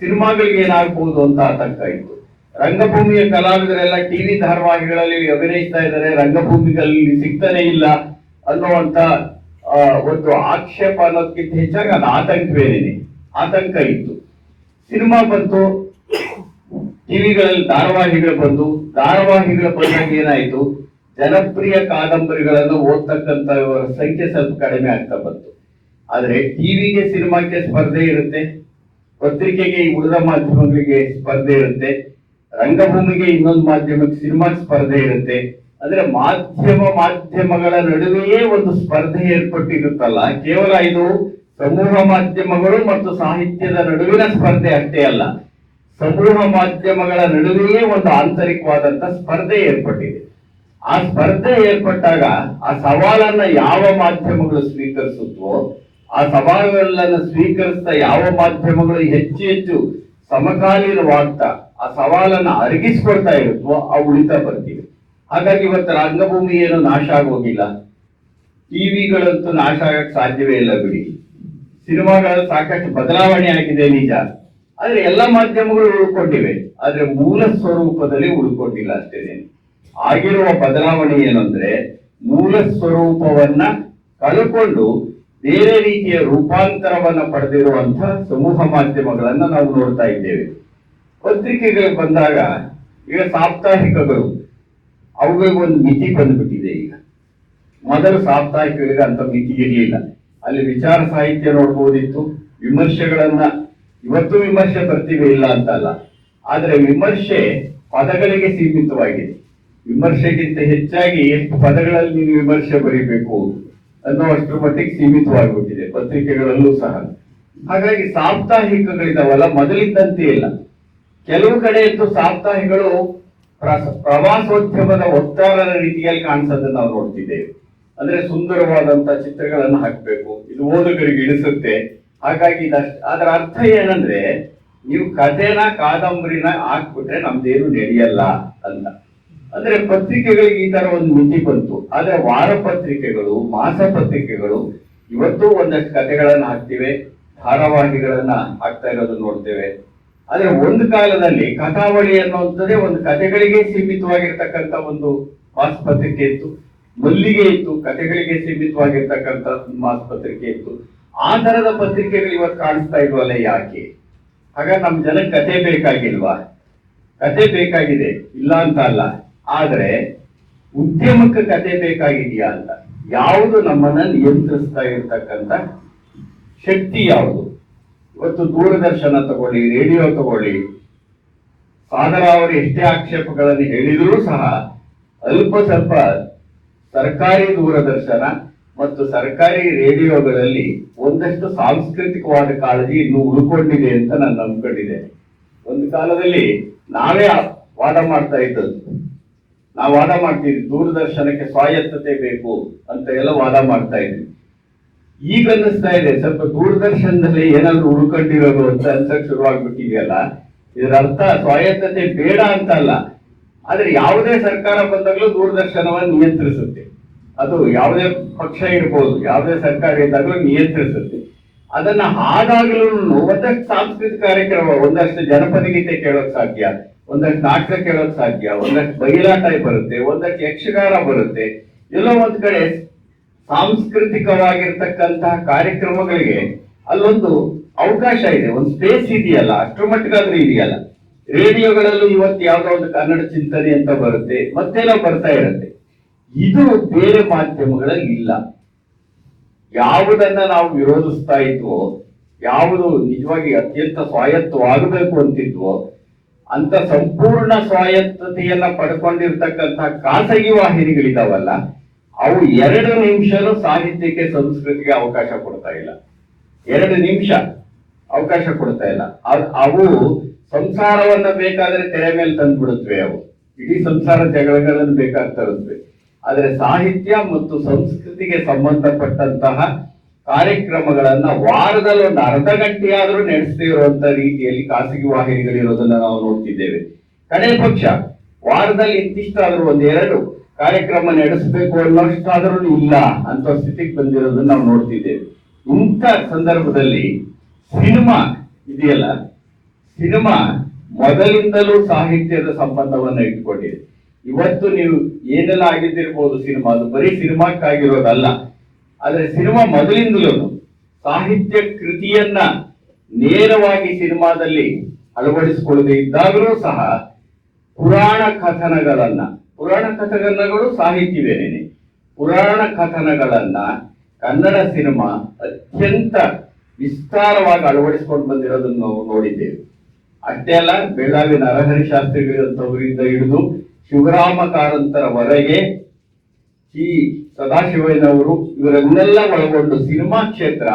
ಸಿನಿಮಾಗಳಿಗೆ ಏನಾಗಬಹುದು ಅಂತ ಆತಂಕ ಇತ್ತು. ರಂಗಭೂಮಿಯ ಕಲಾವಿದರೆಲ್ಲ ಟಿವಿ ಧಾರಾವಾಹಿಗಳಲ್ಲಿ ಅಭಿನಯಿಸ್ತಾ ಇದ್ದಾರೆ, ರಂಗಭೂಮಿಗಳಲ್ಲಿ ಸಿಗ್ತಾನೆ ಇಲ್ಲ ಅನ್ನುವಂತ ಒಂದು ಆಕ್ಷೇಪ ಅನ್ನೋದಕ್ಕಿಂತ ಹೆಚ್ಚಾಗಿ ಅದು ಆತಂಕವೇನೇನೆ, ಆತಂಕ ಇತ್ತು. ಸಿನಿಮಾ ಬಂತು, ಟಿವಿಗಳಲ್ಲಿ ಧಾರಾವಾಹಿಗಳು ಬಂದಾಗ ಏನಾಯ್ತು, ಜನಪ್ರಿಯ ಕಾದಂಬರಿಗಳನ್ನು ಓದ್ತಕ್ಕಂಥವರ ಸಂಖ್ಯೆ ಸ್ವಲ್ಪ ಕಡಿಮೆ ಆಗ್ತಾ ಬಂತು. ಆದ್ರೆ ಟಿವಿಗೆ ಸಿನಿಮಾಕ್ಕೆ ಸ್ಪರ್ಧೆ ಇರುತ್ತೆ, ಪತ್ರಿಕೆಗೆ ಈ ಉಳಿದ ಮಾಧ್ಯಮಗಳಿಗೆ ಸ್ಪರ್ಧೆ ಇರುತ್ತೆ, ರಂಗಭೂಮಿಗೆ ಇನ್ನೊಂದು ಮಾಧ್ಯಮಕ್ಕೆ ಸಿನಿಮಾಗೆ ಸ್ಪರ್ಧೆ ಇರುತ್ತೆ. ಅಂದ್ರೆ ಮಾಧ್ಯಮಗಳ ನಡುವೆಯೇ ಒಂದು ಸ್ಪರ್ಧೆ ಏರ್ಪಟ್ಟಿರುತ್ತಲ್ಲ, ಕೇವಲ ಇದು ಸಮೂಹ ಮಾಧ್ಯಮಗಳು ಮತ್ತು ಸಾಹಿತ್ಯದ ನಡುವಿನ ಸ್ಪರ್ಧೆ ಅಷ್ಟೇ ಅಲ್ಲ, ಸಮೂಹ ಮಾಧ್ಯಮಗಳ ನಡುವೆಯೇ ಒಂದು ಆಂತರಿಕವಾದಂತ ಸ್ಪರ್ಧೆ ಏರ್ಪಟ್ಟಿದೆ. ಆ ಸ್ಪರ್ಧೆ ಏರ್ಪಟ್ಟಾಗ ಆ ಸವಾಲನ್ನ ಯಾವ ಮಾಧ್ಯಮಗಳು ಸ್ವೀಕರಿಸುತ್ತವೋ, ಆ ಸವಾಲುಗಳನ್ನು ಸ್ವೀಕರಿಸ್ತಾ ಯಾವ ಮಾಧ್ಯಮಗಳು ಹೆಚ್ಚು ಹೆಚ್ಚು ಸಮಕಾಲೀನವಾಗ್ತಾ ಆ ಸವಾಲನ್ನ ಅರಗಿಸ್ಕೊಳ್ತಾ ಇರುತ್ತವೋ ಆ ಉಳಿತಾ ಬರ್ತೀವಿ. ಹಾಗಾಗಿ ಇವತ್ತು ರಂಗಭೂಮಿ ಏನು ನಾಶ ಆಗೋಗಿಲ್ಲ, ಟಿವಿಗಳಂತೂ ನಾಶ ಆಗಕ್ಕೆ ಸಾಧ್ಯವೇ ಇಲ್ಲ ಬಿಡಿ. ಸಿನಿಮಾಗಳಲ್ಲಿ ಸಾಕಷ್ಟು ಬದಲಾವಣೆ ಆಗಿದೆ ನಿಜ, ಆದ್ರೆ ಎಲ್ಲ ಮಾಧ್ಯಮಗಳು ಉಳ್ಕೊಂಡಿವೆ, ಆದ್ರೆ ಮೂಲ ಸ್ವರೂಪದಲ್ಲಿ ಉಳ್ಕೊಂಡಿಲ್ಲ ಅಷ್ಟೇನೆ. ಆಗಿರುವ ಬದಲಾವಣೆ ಏನಂದ್ರೆ, ಮೂಲ ಸ್ವರೂಪವನ್ನ ಕಳ್ಕೊಂಡು ಬೇರೆ ರೀತಿಯ ರೂಪಾಂತರವನ್ನ ಪಡೆದಿರುವಂತಹ ಸಮೂಹ ಮಾಧ್ಯಮಗಳನ್ನ ನಾವು ನೋಡ್ತಾ ಇದ್ದೇವೆ. ಪತ್ರಿಕೆಗಳು ಬಂದಾಗ ಈಗ ಸಾಪ್ತಾಹಿಕಗಳು, ಅವುಗಳಿಗೆ ಒಂದು ಮಿತಿ ಬಂದ್ಬಿಟ್ಟಿದೆ. ಈಗ ಮೊದಲು ಸಾಪ್ತಾಹಿಕಗಳಿಗೆ ಅಂತ ಮಿತಿ ಇರಲಿಲ್ಲ, ಅಲ್ಲಿ ವಿಚಾರ ಸಾಹಿತ್ಯ ನೋಡ್ಬೋದಿತ್ತು, ವಿಮರ್ಶೆಗಳನ್ನ, ಇವತ್ತು ವಿಮರ್ಶೆ ಬರ್ತೀವಿ ಇಲ್ಲ ಅಂತಲ್ಲ, ಆದ್ರೆ ವಿಮರ್ಶೆ ಪದಗಳಿಗೆ ಸೀಮಿತವಾಗಿದೆ. ವಿಮರ್ಶೆಗಿಂತ ಹೆಚ್ಚಾಗಿ ಎಷ್ಟು ಪದಗಳಲ್ಲಿ ನೀವು ವಿಮರ್ಶೆ ಬರೀಬೇಕು ಅನ್ನೋ ಅಷ್ಟರ ಮಟ್ಟಿಗೆ ಸೀಮಿತವಾಗಿಬಿಟ್ಟಿದೆ ಪತ್ರಿಕೆಗಳಲ್ಲೂ ಸಹ. ಹಾಗಾಗಿ ಸಾಪ್ತಾಹಿಕಗಳಿದಾವಲ್ಲ, ಮೊದಲಿದ್ದಂತೆ ಇಲ್ಲ. ಕೆಲವು ಕಡೆ ಇದ್ದು ಸಾಪ್ತಾಹಿಕಗಳು ಪ್ರವಾಸೋದ್ಯಮದ ವಕ್ತಾರರ ರೀತಿಯಲ್ಲಿ ಕಾಣಿಸೋದನ್ನ ನಾವು ನೋಡ್ತಿದ್ದೇವೆ. ಅಂದ್ರೆ ಸುಂದರವಾದಂತ ಚಿತ್ರಗಳನ್ನು ಹಾಕ್ಬೇಕು, ಇದು ಓದುಗರಿಗೆ ಇಳಿಸುತ್ತೆ. ಹಾಗಾಗಿ ಅದರ ಅರ್ಥ ಏನಂದ್ರೆ, ನೀವು ಕಥೆನ ಕಾದಂಬರಿನ ಹಾಕ್ಬಿಟ್ರೆ ನಮ್ದೇನು ನಡೆಯಲ್ಲ ಅಂತ. ಅಂದ್ರೆ ಪತ್ರಿಕೆಗಳಿಗೆ ಈ ತರ ಒಂದು ಮಿತಿ ಬಂತು. ಆದ್ರೆ ವಾರ ಪತ್ರಿಕೆಗಳು, ಮಾಸ ಪತ್ರಿಕೆಗಳು ಇವತ್ತು ಒಂದಷ್ಟು ಕಥೆಗಳನ್ನ ಹಾಕ್ತಿವೆ, ಧಾರಾವಾಹಿಗಳನ್ನ ಹಾಕ್ತಾ ಇರೋದನ್ನ ನೋಡ್ತೇವೆ. ಆದ್ರೆ ಒಂದು ಕಾಲದಲ್ಲಿ ಕಥಾವಳಿ ಅನ್ನುವಂಥದ್ದೇ ಒಂದು ಕಥೆಗಳಿಗೆ ಸೀಮಿತವಾಗಿರ್ತಕ್ಕಂಥ ಒಂದು ಮಾಸಪತ್ರಿಕೆ ಇತ್ತು, ಮಲ್ಲಿಗೆ ಇತ್ತು, ಕಥೆಗಳಿಗೆ ಸೀಮಿತವಾಗಿರ್ತಕ್ಕಂಥ ಮಾಸಪತ್ರಿಕೆ ಇತ್ತು. ಆ ತರದ ಪತ್ರಿಕೆಗಳು ಇವತ್ತು ಕಾಣಿಸ್ತಾ ಇಲ್ವಲ್ಲ, ಯಾಕೆ? ಹಾಗಾಗಿ ನಮ್ ಜನಕ್ಕೆ ಕಥೆ ಬೇಕಾಗಿಲ್ವಾ? ಕಥೆ ಬೇಕಾಗಿದೆ, ಇಲ್ಲ ಅಂತ ಅಲ್ಲ. ಆದ್ರೆ ಉದ್ಯಮಕ್ಕೆ ಕತೆ ಬೇಕಾಗಿದೆಯಾ ಅಂತ. ಯಾವುದು ನಮ್ಮನ್ನ ನಿಯಂತ್ರಿಸ್ತಾ ಇರ್ತಕ್ಕಂಥ ಶಕ್ತಿ ಯಾವುದು? ಇವತ್ತು ದೂರದರ್ಶನ ತಗೊಳ್ಳಿ, ರೇಡಿಯೋ ತಗೊಳ್ಳಿ, ಸಾಗರ ಅವರು ಎಷ್ಟೇ ಆಕ್ಷೇಪಗಳನ್ನು ಹೇಳಿದರೂ ಸಹ ಅಲ್ಪ ಸ್ವಲ್ಪ ಸರ್ಕಾರಿ ದೂರದರ್ಶನ ಮತ್ತು ಸರ್ಕಾರಿ ರೇಡಿಯೋಗಳಲ್ಲಿ ಒಂದಷ್ಟು ಸಾಂಸ್ಕೃತಿಕವಾದ ಕಾಳಜಿ ಇನ್ನೂ ಉಳ್ಕೊಂಡಿದೆ ಅಂತ ನಾನು ನಂಬ್ಕೊಂಡಿದ್ದೇನೆ. ಒಂದು ಕಾಲದಲ್ಲಿ ನಾವೇ ವಾದ ಮಾಡ್ತಾ ಇದ್ದದ್ದು, ನಾವು ವಾದ ಮಾಡ್ತಿದ್ವಿ ದೂರದರ್ಶನಕ್ಕೆ ಸ್ವಾಯತ್ತತೆ ಬೇಕು ಅಂತ ಎಲ್ಲ ವಾದ ಮಾಡ್ತಾ ಇದ್ವಿ. ಈಗ ಅನ್ನಿಸ್ತಾ ಇದೆ ಸ್ವಲ್ಪ ದೂರದರ್ಶನದಲ್ಲಿ ಏನಾದ್ರು ಉಳ್ಕೊಂಡಿರೋದು ಅಂತ ಅನ್ಸಕ್ ಶುರುವಾಗ್ಬಿಟ್ಟಿದೆಯಲ್ಲ. ಇದರ ಅರ್ಥ ಸ್ವಾಯತ್ತತೆ ಬೇಡ ಅಂತ ಅಲ್ಲ, ಆದ್ರೆ ಯಾವುದೇ ಸರ್ಕಾರ ಬಂದಾಗಲೂ ದೂರದರ್ಶನವನ್ನು ನಿಯಂತ್ರಿಸುತ್ತೆ. ಅದು ಯಾವುದೇ ಪಕ್ಷ ಇರ್ಬೋದು, ಯಾವುದೇ ಸರ್ಕಾರ ಇದ್ದಾಗಲೂ ನಿಯಂತ್ರಿಸುತ್ತೆ. ಅದನ್ನ ಆದಾಗಲೂ ಒಂದಷ್ಟು ಸಾಂಸ್ಕೃತಿಕ ಕಾರ್ಯಕ್ರಮ, ಒಂದಷ್ಟು ಜನಪದ ಗೀತೆ ಕೇಳೋಕ್ ಸಾಧ್ಯ, ಒಂದಷ್ಟು ನಾಟಕ ಕೇಳೋಕ್ ಸಾಧ್ಯ, ಒಂದಷ್ಟು ಬಯಲಾಟ ಬರುತ್ತೆ, ಒಂದಷ್ಟು ಯಕ್ಷಗಾನ ಬರುತ್ತೆ. ಎಲ್ಲೋ ಒಂದ್ ಕಡೆ ಸಾಂಸ್ಕೃತಿಕವಾಗಿರ್ತಕ್ಕಂತಹ ಕಾರ್ಯಕ್ರಮಗಳಿಗೆ ಅಲ್ಲೊಂದು ಅವಕಾಶ ಇದೆ, ಒಂದು ಸ್ಪೇಸ್ ಇದೆಯಲ್ಲ, ಅಷ್ಟರ ಮಟ್ಟಿಗಾದ್ರೂ ಇದೆಯಲ್ಲ. ರೇಡಿಯೋಗಳಲ್ಲೂ ಇವತ್ತು ಯಾವ್ದೋ ಒಂದು ಕನ್ನಡ ಚಿಂತನೆ ಅಂತ ಬರುತ್ತೆ, ಮತ್ತೇನೋ ಬರ್ತಾ ಇರುತ್ತೆ. ಇದು ಬೇರೆ ಮಾಧ್ಯಮಗಳಲ್ಲಿ ಇಲ್ಲ. ಯಾವುದನ್ನ ನಾವು ವಿರೋಧಿಸ್ತಾ ಇದ್ವೋ, ಯಾವುದು ನಿಜವಾಗಿ ಅತ್ಯಂತ ಸ್ವಾಯತ್ತವಾಗಬೇಕು ಅಂತಿದ್ವೋ ಅಂತ ಸಂಪೂರ್ಣ ಸ್ವಾಯತ್ತತೆಯನ್ನ ಪಡ್ಕೊಂಡಿರ್ತಕ್ಕಂತಹ ಖಾಸಗಿ ವಾಹಿನಿಗಳಿದಾವಲ್ಲ, ಅವು 2 ನಿಮಿಷನೂ ಸಾಹಿತ್ಯಕ್ಕೆ, ಸಂಸ್ಕೃತಿಗೆ ಅವಕಾಶ ಕೊಡ್ತಾ ಇಲ್ಲ. 2 ನಿಮಿಷ ಅವಕಾಶ ಕೊಡ್ತಾ ಇಲ್ಲ. ಅವು ಸಂಸಾರವನ್ನ ಬೇಕಾದ್ರೆ ತೆರೆ ಮೇಲೆ ತಂದ್ಬಿಡುತ್ತವೆ. ಅವು ಇಡೀ ಸಂಸಾರ ಜಗಳಗಳನ್ನು ಬೇಕಾಗ್ತಾ ಇರುತ್ತವೆ. ಆದ್ರೆ ಸಾಹಿತ್ಯ ಮತ್ತು ಸಂಸ್ಕೃತಿಗೆ ಸಂಬಂಧಪಟ್ಟಂತಹ ಕಾರ್ಯಕ್ರಮಗಳನ್ನ ವಾರದಲ್ಲಿ ಒಂದು ಅರ್ಧ ಗಂಟೆಯಾದ್ರೂ ನಡೆಸದೇ ಇರುವಂತ ರೀತಿಯಲ್ಲಿ ಖಾಸಗಿ ವಾಹಿನಿಗಳಿರೋದನ್ನ ನಾವು ನೋಡ್ತಿದ್ದೇವೆ. ಕಡೆ ಪಕ್ಷ ವಾರದಲ್ಲಿ ಇಂತಿಷ್ಟಾದ್ರೂ 1-2 ಕಾರ್ಯಕ್ರಮ ನಡೆಸಬೇಕು ಅನ್ನೋಷ್ಟಾದ್ರೂ ಇಲ್ಲ ಅಂತ ಸ್ಥಿತಿಗೆ ಬಂದಿರೋದನ್ನ ನಾವು ನೋಡ್ತಿದ್ದೇವೆ. ಇಂಥ ಸಂದರ್ಭದಲ್ಲಿ ಸಿನಿಮಾ ಇದೆಯಲ್ಲ, ಸಿನಿಮಾ ಮೊದಲಿಂದಲೂ ಸಾಹಿತ್ಯದ ಸಂಬಂಧವನ್ನ ಇಟ್ಕೊಂಡಿದೆ. ಇವತ್ತು ನೀವು ಏನೆಲ್ಲ ಆಗಿದ್ದಿರ್ಬೋದು ಸಿನಿಮಾ, ಅದು ಬರೀ ಸಿನಿಮಾಕ್ಕಾಗಿರೋದಲ್ಲ. ಆದ್ರೆ ಸಿನಿಮಾ ಮೊದಲಿಂದಲೂ ಸಾಹಿತ್ಯ ಕೃತಿಯನ್ನ ನೇರವಾಗಿ ಸಿನಿಮಾದಲ್ಲಿ ಅಳವಡಿಸಿಕೊಳ್ಳದೆ ಇದ್ದಾಗಲೂ ಸಹ ಪುರಾಣ ಕಥನಗಳು ಸಾಹಿತ್ಯವೇನೇನೆ, ಪುರಾಣ ಕಥನಗಳನ್ನ ಕನ್ನಡ ಸಿನಿಮಾ ಅತ್ಯಂತ ವಿಸ್ತಾರವಾಗಿ ಅಳವಡಿಸಿಕೊಂಡು ಬಂದಿರೋದನ್ನು ನಾವು ನೋಡಿದ್ದೇವೆ. ಅಷ್ಟೇ ಅಲ್ಲ, ಬೆಳಗಾವಿ ನರಹರಿ ಶಾಸ್ತ್ರಿಗಳಂತವರಿಂದ ಹಿಡಿದು ಶಿವರಾಮ ಕಾರಂತರವರೆಗೆ, ಈ ಸದಾಶಿವಯ್ಯನವರು, ಇವರನ್ನೆಲ್ಲ ಒಳಗೊಂಡು ಸಿನಿಮಾ ಕ್ಷೇತ್ರ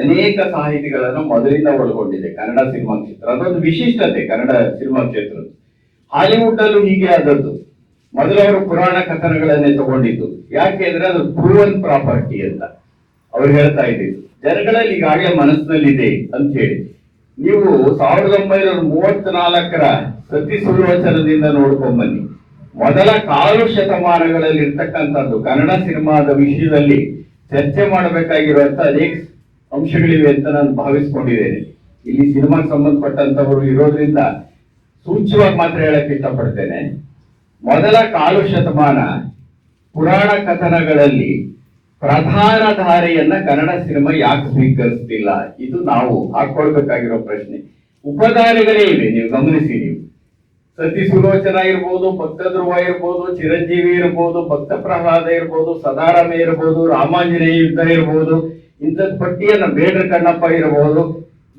ಅನೇಕ ಸಾಹಿತಿಗಳನ್ನು ಮೊದಲಿಂದ ಒಳಗೊಂಡಿದೆ ಕನ್ನಡ ಸಿನಿಮಾ ಕ್ಷೇತ್ರ. ಅದೊಂದು ವಿಶಿಷ್ಟತೆ ಕನ್ನಡ ಸಿನಿಮಾ ಕ್ಷೇತ್ರ. ಹಾಲಿವುಡ್ ಅಲ್ಲೂ ಹೀಗೆ ಆದದ್ದು. ಮೊದಲು ಅವರು ಪುರಾಣ ಕಥನಗಳನ್ನೇ ತಗೊಂಡಿದ್ದು. ಯಾಕೆ ಅಂದ್ರೆ ಅದು ಪ್ರೂವನ್ ಪ್ರಾಪರ್ಟಿ ಅಂತ ಅವ್ರು ಹೇಳ್ತಾ ಇದ್ದಿದ್ದು. ಜನಗಳಲ್ಲಿ ಈಗಾಗಲೇ ಮನಸ್ಸಿನಲ್ಲಿದೆ ಅಂತ ಹೇಳಿ. ನೀವು 1934ರ ಸತಿ ಸುಲೋಚನದಿಂದ ನೋಡ್ಕೊಂಡ್ ಬನ್ನಿ. ಮೊದಲ ಕಾಲು ಶತಮಾನಗಳಲ್ಲಿ ಇರ್ತಕ್ಕಂಥದ್ದು ಕನ್ನಡ ಸಿನಿಮಾದ ವಿಷಯದಲ್ಲಿ ಚರ್ಚೆ ಮಾಡಬೇಕಾಗಿರುವಂತ ಅನೇಕ ಅಂಶಗಳಿವೆ ಅಂತ ನಾನು ಭಾವಿಸ್ಕೊಂಡಿದ್ದೇನೆ. ಇಲ್ಲಿ ಸಿನಿಮಾಗೆ ಸಂಬಂಧಪಟ್ಟಂತವರು ಇರೋದ್ರಿಂದ ಸೂಚ್ಯವಾಗಿ ಮಾತ್ರ ಹೇಳಕ್ ಇಷ್ಟಪಡ್ತೇನೆ. ಮೊದಲ ಕಾಲು ಶತಮಾನ ಪುರಾಣ ಕಥನಗಳಲ್ಲಿ ಪ್ರಧಾನ ಧಾರೆಯನ್ನ ಕನ್ನಡ ಸಿನಿಮಾ ಯಾಕೆ ಸ್ವೀಕರಿಸ್ತಿಲ್ಲ? ಇದು ನಾವು ಹಾಕೊಳ್ಬೇಕಾಗಿರೋ ಪ್ರಶ್ನೆ. ಉಪಧಾರೆಗಳೇ ಇವೆ, ನೀವು ಗಮನಿಸಿ. ನೀವು ಸತಿ ಸುಲೋಚನ ಇರ್ಬೋದು, ಭಕ್ತ ಧ್ರುವ ಇರ್ಬೋದು, ಚಿರಂಜೀವಿ ಇರ್ಬೋದು, ಭಕ್ತ ಪ್ರಹ್ಲಾದ ಇರ್ಬೋದು, ಸದಾರಾಮ ಇರ್ಬೋದು, ರಾಮಾಂಜನೇಯ ಯುದ್ಧ ಇರ್ಬೋದು, ಇಂಥದ್ ಪಟ್ಟಿಯನ್ನ ಬೇಡ್ರ ಕಣ್ಣಪ್ಪ ಇರಬಹುದು,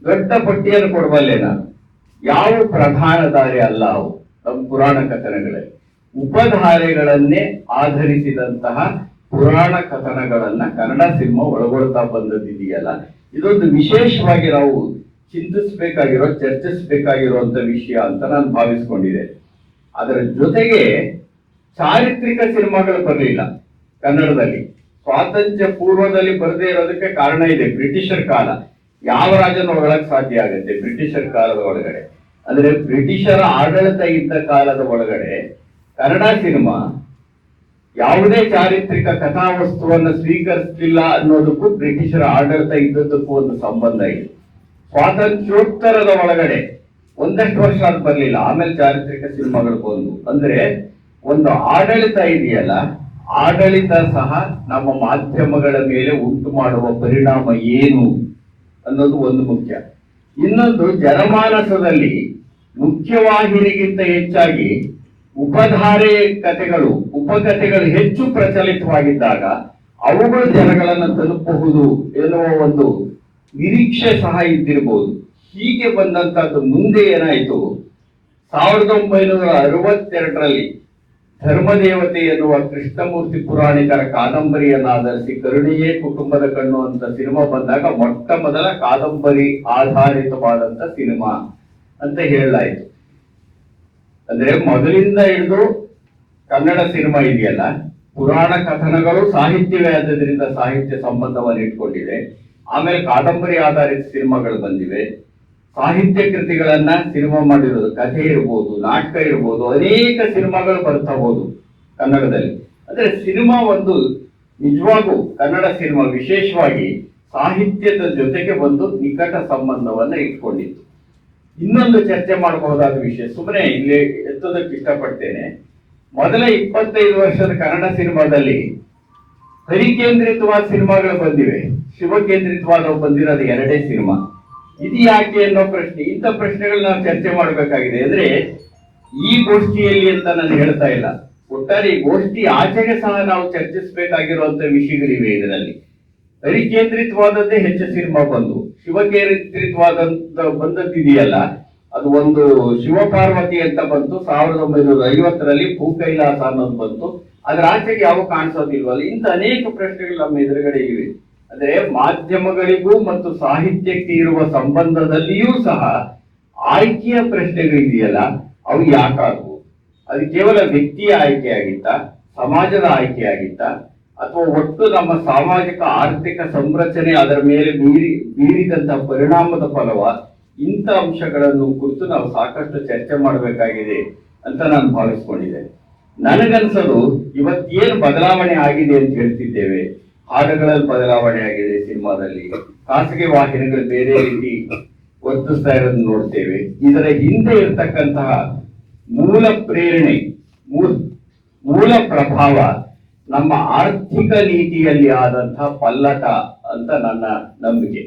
ದೊಡ್ಡ ಪಟ್ಟಿಯನ್ನು ಕೊಡಬಲ್ಲೆ ನಾನು. ಯಾವ ಪ್ರಧಾನ ಧಾರೆ ಅಲ್ಲ ಅವು ನಮ್ಮ ಪುರಾಣ ಕಥನಗಳಲ್ಲಿ. ಉಪಧಾರೆಗಳನ್ನೇ ಆಧರಿಸಿದಂತಹ ಪುರಾಣ ಕಥನಗಳನ್ನ ಕನ್ನಡ ಸಿನಿಮಾ ಒಳಗೊಳ್ತಾ ಬಂದದ್ದಿದೆಯಲ್ಲ, ಇದೊಂದು ವಿಶೇಷವಾಗಿ ನಾವು ಚರ್ಚಿಸಬೇಕಾಗಿರುವಂತ ವಿಷಯ ಅಂತ ನಾನು ಭಾವಿಸ್ಕೊಂಡಿದ್ದೆ. ಅದರ ಜೊತೆಗೆ ಚಾರಿತ್ರಿಕ ಸಿನಿಮಾಗಳು ಬರಲಿಲ್ಲ ಕನ್ನಡದಲ್ಲಿ. ಸ್ವಾತಂತ್ರ್ಯ ಪೂರ್ವದಲ್ಲಿ ಬರದೇ ಇರೋದಕ್ಕೆ ಕಾರಣ ಇದೆ. ಬ್ರಿಟಿಷರ್ ಕಾಲ, ಯಾವ ರಾಜನ ಒಳಗಡೆ ಸಾಧ್ಯ ಆಗುತ್ತೆ? ಬ್ರಿಟಿಷರ್ ಕಾಲದ ಒಳಗಡೆ, ಅಂದ್ರೆ ಬ್ರಿಟಿಷರ ಆಡಳಿತ ಇದ್ದ ಕಾಲದ ಒಳಗಡೆ ಕನ್ನಡ ಸಿನಿಮಾ ಯಾವುದೇ ಚಾರಿತ್ರಿಕ ಕಥಾವಸ್ತುವನ್ನು ಸ್ವೀಕರಿಸಲಿಲ್ಲ ಅನ್ನೋದಕ್ಕೂ ಬ್ರಿಟಿಷರ ಆಡಳಿತ ಇದ್ದದಕ್ಕೂ ಒಂದು ಸಂಬಂಧ ಇದೆ. ಸ್ವಾತಂತ್ರ್ಯೋತ್ತರದ ಒಳಗಡೆ ಒಂದಷ್ಟು ವರ್ಷ ಅದು ಬರಲಿಲ್ಲ, ಆಮೇಲೆ ಚಾರಿತ್ರಿಕ ಸಿನಿಮಾಗಳು ಬಂದು. ಅಂದ್ರೆ ಒಂದು ಆಡಳಿತ ಇದೆಯಲ್ಲ, ಆಡಳಿತ ಸಹ ನಮ್ಮ ಮಾಧ್ಯಮಗಳ ಮೇಲೆ ಉಂಟು ಮಾಡುವ ಪರಿಣಾಮ ಏನು ಅನ್ನೋದು ಒಂದು ಮುಖ್ಯ. ಇನ್ನೊಂದು, ಜನಮಾನಸದಲ್ಲಿ ಮುಖ್ಯವಾಹಿನಿಗಿಂತ ಹೆಚ್ಚಾಗಿ ಉಪಧಾರೆ ಕಥೆಗಳು, ಉಪಕಥೆಗಳು ಹೆಚ್ಚು ಪ್ರಚಲಿತವಾಗಿದ್ದಾಗ ಅವುಗಳು ಜನಗಳನ್ನು ತಲುಪಬಹುದು ಎನ್ನುವ ಒಂದು ನಿರೀಕ್ಷೆ ಸಹ ಇದ್ದಿರಬಹುದು. ಹೀಗೆ ಬಂದಂತದ್ದು ಮುಂದೆ ಏನಾಯಿತು, 1962ರಲ್ಲಿ ಧರ್ಮದೇವತೆ ಎನ್ನುವ ಕೃಷ್ಣಮೂರ್ತಿ ಪುರಾಣಿಕರ ಕಾದಂಬರಿಯನ್ನು ಆಧರಿಸಿ ಕರುಣೆಯೇ ಕುಟುಂಬದ ಕಣ್ಣು ಅಂತ ಸಿನಿಮಾ ಬಂದಾಗ ಮೊಟ್ಟ ಮೊದಲ ಕಾದಂಬರಿ ಆಧಾರಿತವಾದಂತ ಸಿನಿಮಾ ಅಂತ ಹೇಳಲಾಯಿತು. ಅಂದ್ರೆ ಮೊದಲಿಂದ ಹಿಡಿದು ಕನ್ನಡ ಸಿನಿಮಾ ಇದೆಯಲ್ಲ, ಪುರಾಣ ಕಥನಗಳು ಸಾಹಿತ್ಯವೇ ಆದ್ರಿಂದ ಸಾಹಿತ್ಯ ಸಂಬಂಧವನ್ನು ಇಟ್ಕೊಂಡಿದೆ. ಆಮೇಲೆ ಕಾದಂಬರಿ ಆಧಾರಿತ ಸಿನಿಮಾಗಳು ಬಂದಿವೆ. ಸಾಹಿತ್ಯ ಕೃತಿಗಳನ್ನ ಸಿನಿಮಾ ಮಾಡಿರೋದು, ಕಥೆ ಇರ್ಬೋದು, ನಾಟಕ ಇರ್ಬೋದು, ಅನೇಕ ಸಿನಿಮಾಗಳು ಬರ್ತಾ ಹೋದು ಕನ್ನಡದಲ್ಲಿ. ಅಂದ್ರೆ ಸಿನಿಮಾ ಒಂದು ನಿಜವಾಗೂ ಕನ್ನಡ ಸಿನಿಮಾ ವಿಶೇಷವಾಗಿ ಸಾಹಿತ್ಯದ ಜೊತೆಗೆ ಒಂದು ನಿಕಟ ಸಂಬಂಧವನ್ನ ಇಟ್ಕೊಂಡಿತ್ತು. ಇನ್ನೊಂದು ಚರ್ಚೆ ಮಾಡಬಹುದಾದ ವಿಷಯ, ಸುಮ್ಮನೆ ಇಲ್ಲಿ ಎತ್ತೋದಕ್ಕೆ ಇಷ್ಟಪಡ್ತೇನೆ. ಮೊದಲ 25 ವರ್ಷದ ಕನ್ನಡ ಸಿನಿಮಾದಲ್ಲಿ ಹರಿಕೇಂದ್ರಿತವಾದ ಸಿನಿಮಾಗಳು ಬಂದಿವೆ, ಶಿವ ಕೇಂದ್ರಿತವಾದ ಬಂದಿರೋದು 2 ಸಿನಿಮಾ. ಇದು ಯಾಕೆ ಅನ್ನೋ ಪ್ರಶ್ನೆ, ಇಂಥ ಪ್ರಶ್ನೆಗಳು ನಾವು ಚರ್ಚೆ ಮಾಡಬೇಕಾಗಿದೆ. ಅಂದ್ರೆ ಈ ಗೋಷ್ಠಿಯಲ್ಲಿ ಅಂತ ನಾನು ಹೇಳ್ತಾ ಇಲ್ಲ, ಒಟ್ಟಾರೆ ಈ ಗೋಷ್ಠಿ ಆಚೆಗೆ ಸಹ ನಾವು ಚರ್ಚಿಸಬೇಕಾಗಿರುವಂತ ವಿಷಯಗಳಿವೆ. ಇದರಲ್ಲಿ ಹರಿಕೇಂದ್ರಿತವಾದದ್ದೇ ಹೆಚ್ಚು ಸಿನಿಮಾ ಬಂದು, ಶಿವ ಕೇಂದ್ರಿತವಾದಂತ ಬಂದದ್ದಿದೆಯಲ್ಲ, ಅದು ಒಂದು ಶಿವಪಾರ್ವತಿ ಅಂತ ಬಂತು 1950ರಲ್ಲಿ, ಭೂ ಕೈಲಾಸ ಅನ್ನೋದು ಬಂತು. ಅದ್ರ ಆಚೆಗೆ ಯಾವ ಕಾಣಿಸೋದಿಲ್ವಲ್ಲ. ಇಂಥ ಅನೇಕ ಪ್ರಶ್ನೆಗಳು ನಮ್ಮ ಎದುರುಗಡೆ ಇವೆ. ಅಂದ್ರೆ ಮಾಧ್ಯಮಗಳಿಗೂ ಮತ್ತು ಸಾಹಿತ್ಯಕ್ಕೆ ಇರುವ ಸಂಬಂಧದಲ್ಲಿಯೂ ಸಹ ಆಯ್ಕೆಯ ಪ್ರಶ್ನೆಗಳಿದೆಯಲ್ಲ, ಅವು ಯಾಕಾಗವು? ಅದು ಕೇವಲ ವ್ಯಕ್ತಿಯ ಆಯ್ಕೆ ಆಗಿತ್ತ, ಸಮಾಜದ ಆಯ್ಕೆ ಆಗಿತ್ತ, ಅಥವಾ ಒಟ್ಟು ನಮ್ಮ ಸಾಮಾಜಿಕ ಆರ್ಥಿಕ ಸಂರಚನೆ ಅದರ ಮೇಲೆ ಬೀರಿದಂತಹ ಪರಿಣಾಮದ ಫಲವ? ಇಂಥ ಅಂಶಗಳನ್ನು ಕುರಿತು ನಾವು ಸಾಕಷ್ಟು ಚರ್ಚೆ ಮಾಡಬೇಕಾಗಿದೆ ಅಂತ ನಾನು ಭಾವಿಸ್ಕೊಂಡಿದ್ದೇನೆ. ನನಗನ್ಸೋದು ಇವತ್ತೇನು ಬದಲಾವಣೆ ಆಗಿದೆ ಅಂತ ಹೇಳ್ತಿದ್ದೇವೆ, ಹಾಡುಗಳಲ್ಲಿ ಬದಲಾವಣೆ ಆಗಿದೆ, ಸಿನಿಮಾದಲ್ಲಿ ಖಾಸಗಿ ವಾಹಿನಿಗಳು ಬೇರೆ ರೀತಿ ವರ್ತಿಸ್ತಾ ಇರೋದನ್ನ ನೋಡ್ತೇವೆ. ಇದರ ಹಿಂದೆ ಇರತಕ್ಕಂತಹ ಮೂಲ ಪ್ರೇರಣೆ, ಮೂಲ ಪ್ರಭಾವ ನಮ್ಮ ಆರ್ಥಿಕ ನೀತಿಯಲ್ಲಿ ಆದಂತಹ ಪಲ್ಲಟ ಅಂತ ನನ್ನ ನಂಬಿಕೆ.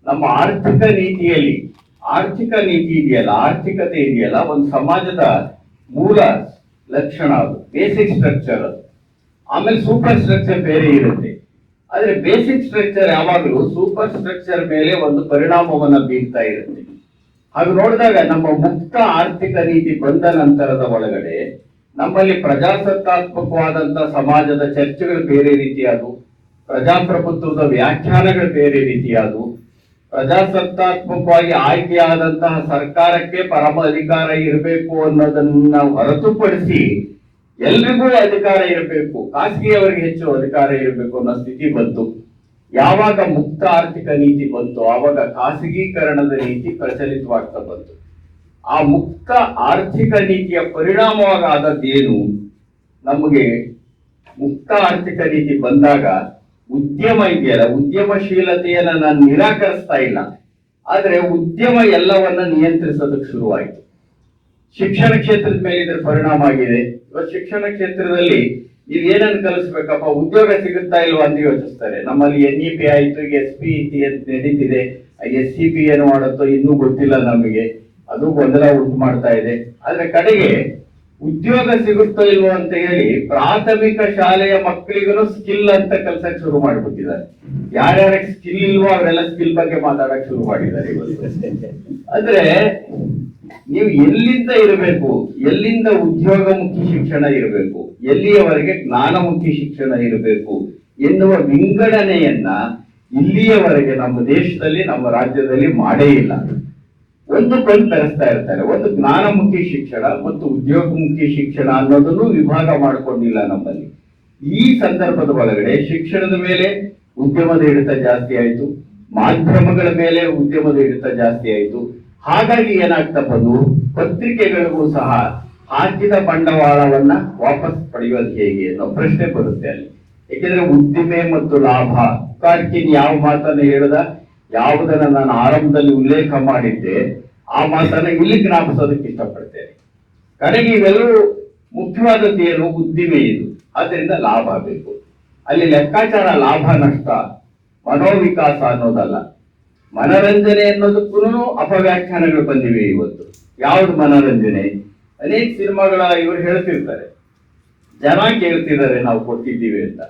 ನಮ್ಮ ಆರ್ಥಿಕ ನೀತಿ ಇದೆಯಲ್ಲ, ಆರ್ಥಿಕತೆ ಇದೆಯಲ್ಲ, ಒಂದು ಸಮಾಜದ ಮೂಲ ಲಕ್ಷಣ, ಅದು ಬೇಸಿಕ್ ಸ್ಟ್ರಕ್ಚರ್. ಅದು ಆಮೇಲೆ ಸೂಪರ್ ಸ್ಟ್ರಕ್ಚರ್ ಬೇರೆ ಇರುತ್ತೆ. ಆದ್ರೆ ಬೇಸಿಕ್ ಸ್ಟ್ರಕ್ಚರ್ ಯಾವಾಗಲೂ ಸೂಪರ್ ಸ್ಟ್ರಕ್ಚರ್ ಮೇಲೆ ಒಂದು ಪರಿಣಾಮವನ್ನ ಬೀರ್ತಾ ಇರುತ್ತೆ. ಹಾಗೆ ನೋಡಿದಾಗ ನಮ್ಮ ಮುಕ್ತ ಆರ್ಥಿಕ ನೀತಿ ಬಂದ ನಂತರದ ಒಳಗಡೆ ನಮ್ಮಲ್ಲಿ ಪ್ರಜಾಸತ್ತಾತ್ಮಕವಾದಂತ ಸಮಾಜದ ಚರ್ಚೆಗಳು ಬೇರೆ ರೀತಿಯಾದವು, ಪ್ರಜಾಪ್ರಭುತ್ವದ ವ್ಯಾಖ್ಯಾನಗಳು ಬೇರೆ ರೀತಿಯಾದವು, ಪ್ರಜಾಸತ್ತಾತ್ಮಕವಾಗಿ ಆಯ್ಕೆಯಾದಂತಹ ಸರ್ಕಾರಕ್ಕೆ ಪರಮ ಅಧಿಕಾರ ಇರಬೇಕು ಅನ್ನೋದನ್ನ ಹೊರತುಪಡಿಸಿ ಎಲ್ರಿಗೂ ಅಧಿಕಾರ ಇರಬೇಕು, ಖಾಸಗಿಯವರಿಗೆ ಹೆಚ್ಚು ಅಧಿಕಾರ ಇರಬೇಕು ಅನ್ನೋ ಸ್ಥಿತಿ ಬಂತು. ಯಾವಾಗ ಮುಕ್ತ ಆರ್ಥಿಕ ನೀತಿ ಬಂತು ಆವಾಗ ಖಾಸಗೀಕರಣದ ನೀತಿ ಪ್ರಚಲಿತವಾಗ್ತಾ ಬಂತು. ಆ ಮುಕ್ತ ಆರ್ಥಿಕ ನೀತಿಯ ಪರಿಣಾಮವಾಗಿ ಆದದ್ದೇನು? ನಮಗೆ ಮುಕ್ತ ಆರ್ಥಿಕ ನೀತಿ ಬಂದಾಗ ಉದ್ಯಮ ಇದೆಯಲ್ಲ, ಉದ್ಯಮಶೀಲತೆಯನ್ನ ನಾನು ನಿರಾಕರಿಸ್ತಾ ಇಲ್ಲ, ಆದ್ರೆ ಉದ್ಯಮ ಎಲ್ಲವನ್ನ ನಿಯಂತ್ರಿಸೋದಕ್ಕೆ ಶುರುವಾಯಿತು. ಶಿಕ್ಷಣ ಕ್ಷೇತ್ರದ ಮೇಲೆ ಇದರ ಪರಿಣಾಮ ಆಗಿದೆ. ಇವತ್ತು ಶಿಕ್ಷಣ ಕ್ಷೇತ್ರದಲ್ಲಿ ನೀವು ಏನನ್ನು ಕಲಿಸ್ಬೇಕಪ್ಪ, ಉದ್ಯೋಗ ಸಿಗುತ್ತಾ ಇಲ್ವಾ ಅಂತ ಯೋಚಿಸ್ತಾರೆ. ನಮ್ಮಲ್ಲಿ NEP ಆಯ್ತು, SPET ಅಂತ ನಡೀತಿದೆ, SCP ಏನು ಮಾಡುತ್ತೋ ಇನ್ನೂ ಗೊತ್ತಿಲ್ಲ ನಮಗೆ, ಅದು ಗೊಂದಲ ಉಂಟು ಮಾಡ್ತಾ ಇದೆ. ಆದ್ರೆ ಕಡೆಗೆ ಉದ್ಯೋಗ ಸಿಗುತ್ತೋ ಇಲ್ವೋ ಅಂತ ಹೇಳಿ ಪ್ರಾಥಮಿಕ ಶಾಲೆಯ ಮಕ್ಕಳಿಗೂ ಸ್ಕಿಲ್ ಅಂತ ಕಲ್ಸಕ್ ಶುರು ಮಾಡಿಬಿಟ್ಟಿದ್ದಾರೆ. ಯಾರ್ಯಾರಿಗೆ ಸ್ಕಿಲ್ ಇಲ್ವೋ ಅವರೆಲ್ಲ ಸ್ಕಿಲ್ ಬಗ್ಗೆ ಮಾತಾಡಕ್ ಶುರು ಮಾಡಿದ್ದಾರೆ ಇವತ್ತು. ಅಂದ್ರೆ ನೀವು ಎಲ್ಲಿಂದ ಇರಬೇಕು, ಎಲ್ಲಿಂದ ಉದ್ಯೋಗಮುಖಿ ಶಿಕ್ಷಣ ಇರಬೇಕು, ಎಲ್ಲಿಯವರೆಗೆ ಜ್ಞಾನಮುಖಿ ಶಿಕ್ಷಣ ಇರಬೇಕು ಎನ್ನುವ ವಿಂಗಡಣೆಯನ್ನ ಇಲ್ಲಿಯವರೆಗೆ ನಮ್ಮ ದೇಶದಲ್ಲಿ, ನಮ್ಮ ರಾಜ್ಯದಲ್ಲಿ ಮಾಡೇ ಇಲ್ಲ. ಒಂದಕ್ಕೊಂದು ತರಿಸ್ತಾ ಇರ್ತಾರೆ. ಒಂದು ಜ್ಞಾನಮುಖಿ ಶಿಕ್ಷಣ ಮತ್ತು ಉದ್ಯೋಗಮುಖಿ ಶಿಕ್ಷಣ ಅನ್ನೋದನ್ನು ವಿಭಾಗ ಮಾಡಿಕೊಂಡಿಲ್ಲ ನಮ್ಮಲ್ಲಿ. ಈ ಸಂದರ್ಭದ ಒಳಗಡೆ ಶಿಕ್ಷಣದ ಮೇಲೆ ಉದ್ಯಮದ ಹಿಡಿತ ಜಾಸ್ತಿ ಆಯಿತು, ಮಾಧ್ಯಮಗಳ ಮೇಲೆ ಉದ್ಯಮದ ಹಿಡಿತ ಜಾಸ್ತಿ ಆಯಿತು. ಹಾಗಾಗಿ ಏನಾಗ್ತಾ ಬಂದು ಪತ್ರಿಕೆಗಳಿಗೂ ಸಹ ಹಾಕಿದ ಬಂಡವಾಳವನ್ನ ವಾಪಸ್ ಪಡೆಯೋದು ಹೇಗೆ ಅನ್ನೋ ಪ್ರಶ್ನೆ ಬರುತ್ತೆ ಅಲ್ಲಿ. ಯಾಕೆಂದ್ರೆ ಉದ್ದಿಮೆ ಮತ್ತು ಲಾಭ, ಕಾರ್ಕಿನ್ ಯಾವ ಮಾತನ್ನ ಹೇಳದ, ಯಾವುದನ್ನ ನಾನು ಆರಂಭದಲ್ಲಿ ಉಲ್ಲೇಖ ಮಾಡಿದ್ದೆ ಆ ಮಾತನ್ನ ಇಲ್ಲಿ ಜ್ಞಾಪಿಸೋದಕ್ಕೆ ಇಷ್ಟಪಡ್ತೇನೆ. ಕಡೆಗೆ ಇವೆಲ್ಲರೂ ಮುಖ್ಯವಾದದ್ದು ಏನು? ಉದ್ದಿಮೆ ಇದು. ಆದ್ದರಿಂದ ಲಾಭ ಬೇಕು. ಅಲ್ಲಿ ಲೆಕ್ಕಾಚಾರ ಲಾಭ ನಷ್ಟ, ಮನೋವಿಕಾಸ ಅನ್ನೋದಲ್ಲ. ಮನರಂಜನೆ ಅನ್ನೋದಕ್ಕೂ ಅಪವ್ಯಾಖ್ಯಾನಗಳು ಬಂದಿವೆ ಇವತ್ತು. ಯಾವ್ದು ಮನರಂಜನೆ? ಅನೇಕ ಸಿನಿಮಾಗಳ ಇವರು ಹೇಳ್ತಿರ್ತಾರೆ, ಜನ ಕೇಳ್ತಿದ್ದಾರೆ ನಾವು ಕೊಟ್ಟಿದ್ದೀವಿ ಅಂತ.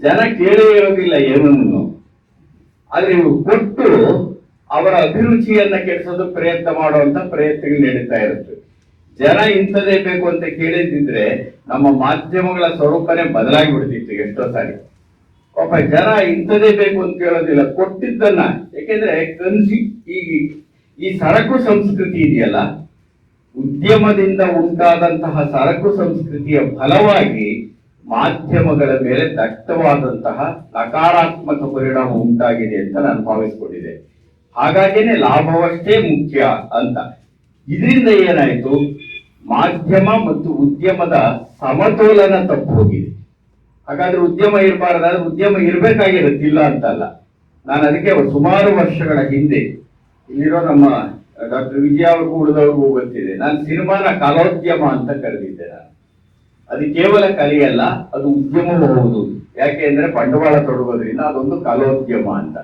ಜನ ಕೇಳೇ ಇರೋದಿಲ್ಲ ಏನನ್ನು, ಆದ್ರೆ ಇವು ಕೊಟ್ಟು ಅವರ ಅಭಿರುಚಿಯನ್ನ ಕೆಡಿಸೋದು ಪ್ರಯತ್ನ ಮಾಡುವಂತ ಪ್ರಯತ್ನಗಳು ನಡೀತಾ ಇರುತ್ತೆ. ಜನ ಇಂಥದೇ ಬೇಕು ಅಂತ ಕೇಳಿದ್ರೆ ನಮ್ಮ ಮಾಧ್ಯಮಗಳ ಸ್ವರೂಪನೇ ಬದಲಾಗಿ ಬಿಡ್ತಿತ್ತು ಎಷ್ಟೋ ಸಾರಿ. ಪಾಪ ಜನ ಇಂಥದೇ ಬೇಕು ಅಂತ ಕೇಳೋದಿಲ್ಲ, ಕೊಟ್ಟಿದ್ದನ್ನ. ಯಾಕೆಂದ್ರೆ ಈ ಸರಕು ಸಂಸ್ಕೃತಿ ಇದೆಯಲ್ಲ, ಉದ್ಯಮದಿಂದ ಉಂಟಾದಂತಹ ಸರಕು ಸಂಸ್ಕೃತಿಯ ಫಲವಾಗಿ ಮಾಧ್ಯಮಗಳ ಮೇಲೆ ದಟ್ಟವಾದಂತಹ ನಕಾರಾತ್ಮಕ ಪರಿಣಾಮ ಉಂಟಾಗಿದೆ ಅಂತ ನಾನು ಭಾವಿಸ್ಕೊಂಡಿದ್ದೆ. ಹಾಗಾಗಿನೇ ಲಾಭವಷ್ಟೇ ಮುಖ್ಯ ಅಂತ. ಇದರಿಂದ ಏನಾಯ್ತು, ಮಾಧ್ಯಮ ಮತ್ತು ಉದ್ಯಮದ ಸಮತೋಲನ ತಪ್ಪು ಹೋಗಿದೆ. ಹಾಗಾದ್ರೆ ಉದ್ಯಮ ಇರಬಾರ್ದಾದ್ರೆ ಉದ್ಯಮ ಇರ್ಬೇಕಾಗಿರುತ್ತಿಲ್ಲ ಅಂತಲ್ಲ. ನಾನು ಅದಕ್ಕೆ ಸುಮಾರು ವರ್ಷಗಳ ಹಿಂದೆ ಇಲ್ಲಿರೋ ನಮ್ಮ ಡಾಕ್ಟರ್ ವಿಜಯ ಅವ್ರಿಗೂ ಉಳಿದವ್ರಿಗೂ ಗೊತ್ತಿದೆ, ನಾನು ಸಿನಿಮಾನ ಕಲೋದ್ಯಮ ಅಂತ ಕರೆದಿದ್ದೆ. ನಾನು ಅದು ಕೇವಲ ಕಲೆಯಲ್ಲ, ಅದು ಉದ್ಯಮವೂ ಹೌದು. ಯಾಕೆ ಅಂದ್ರೆ ಬಂಡವಾಳ ತೊಡಗೋದ್ರಿಂದ ಅದೊಂದು ಕಲೋದ್ಯಮ ಅಂತ.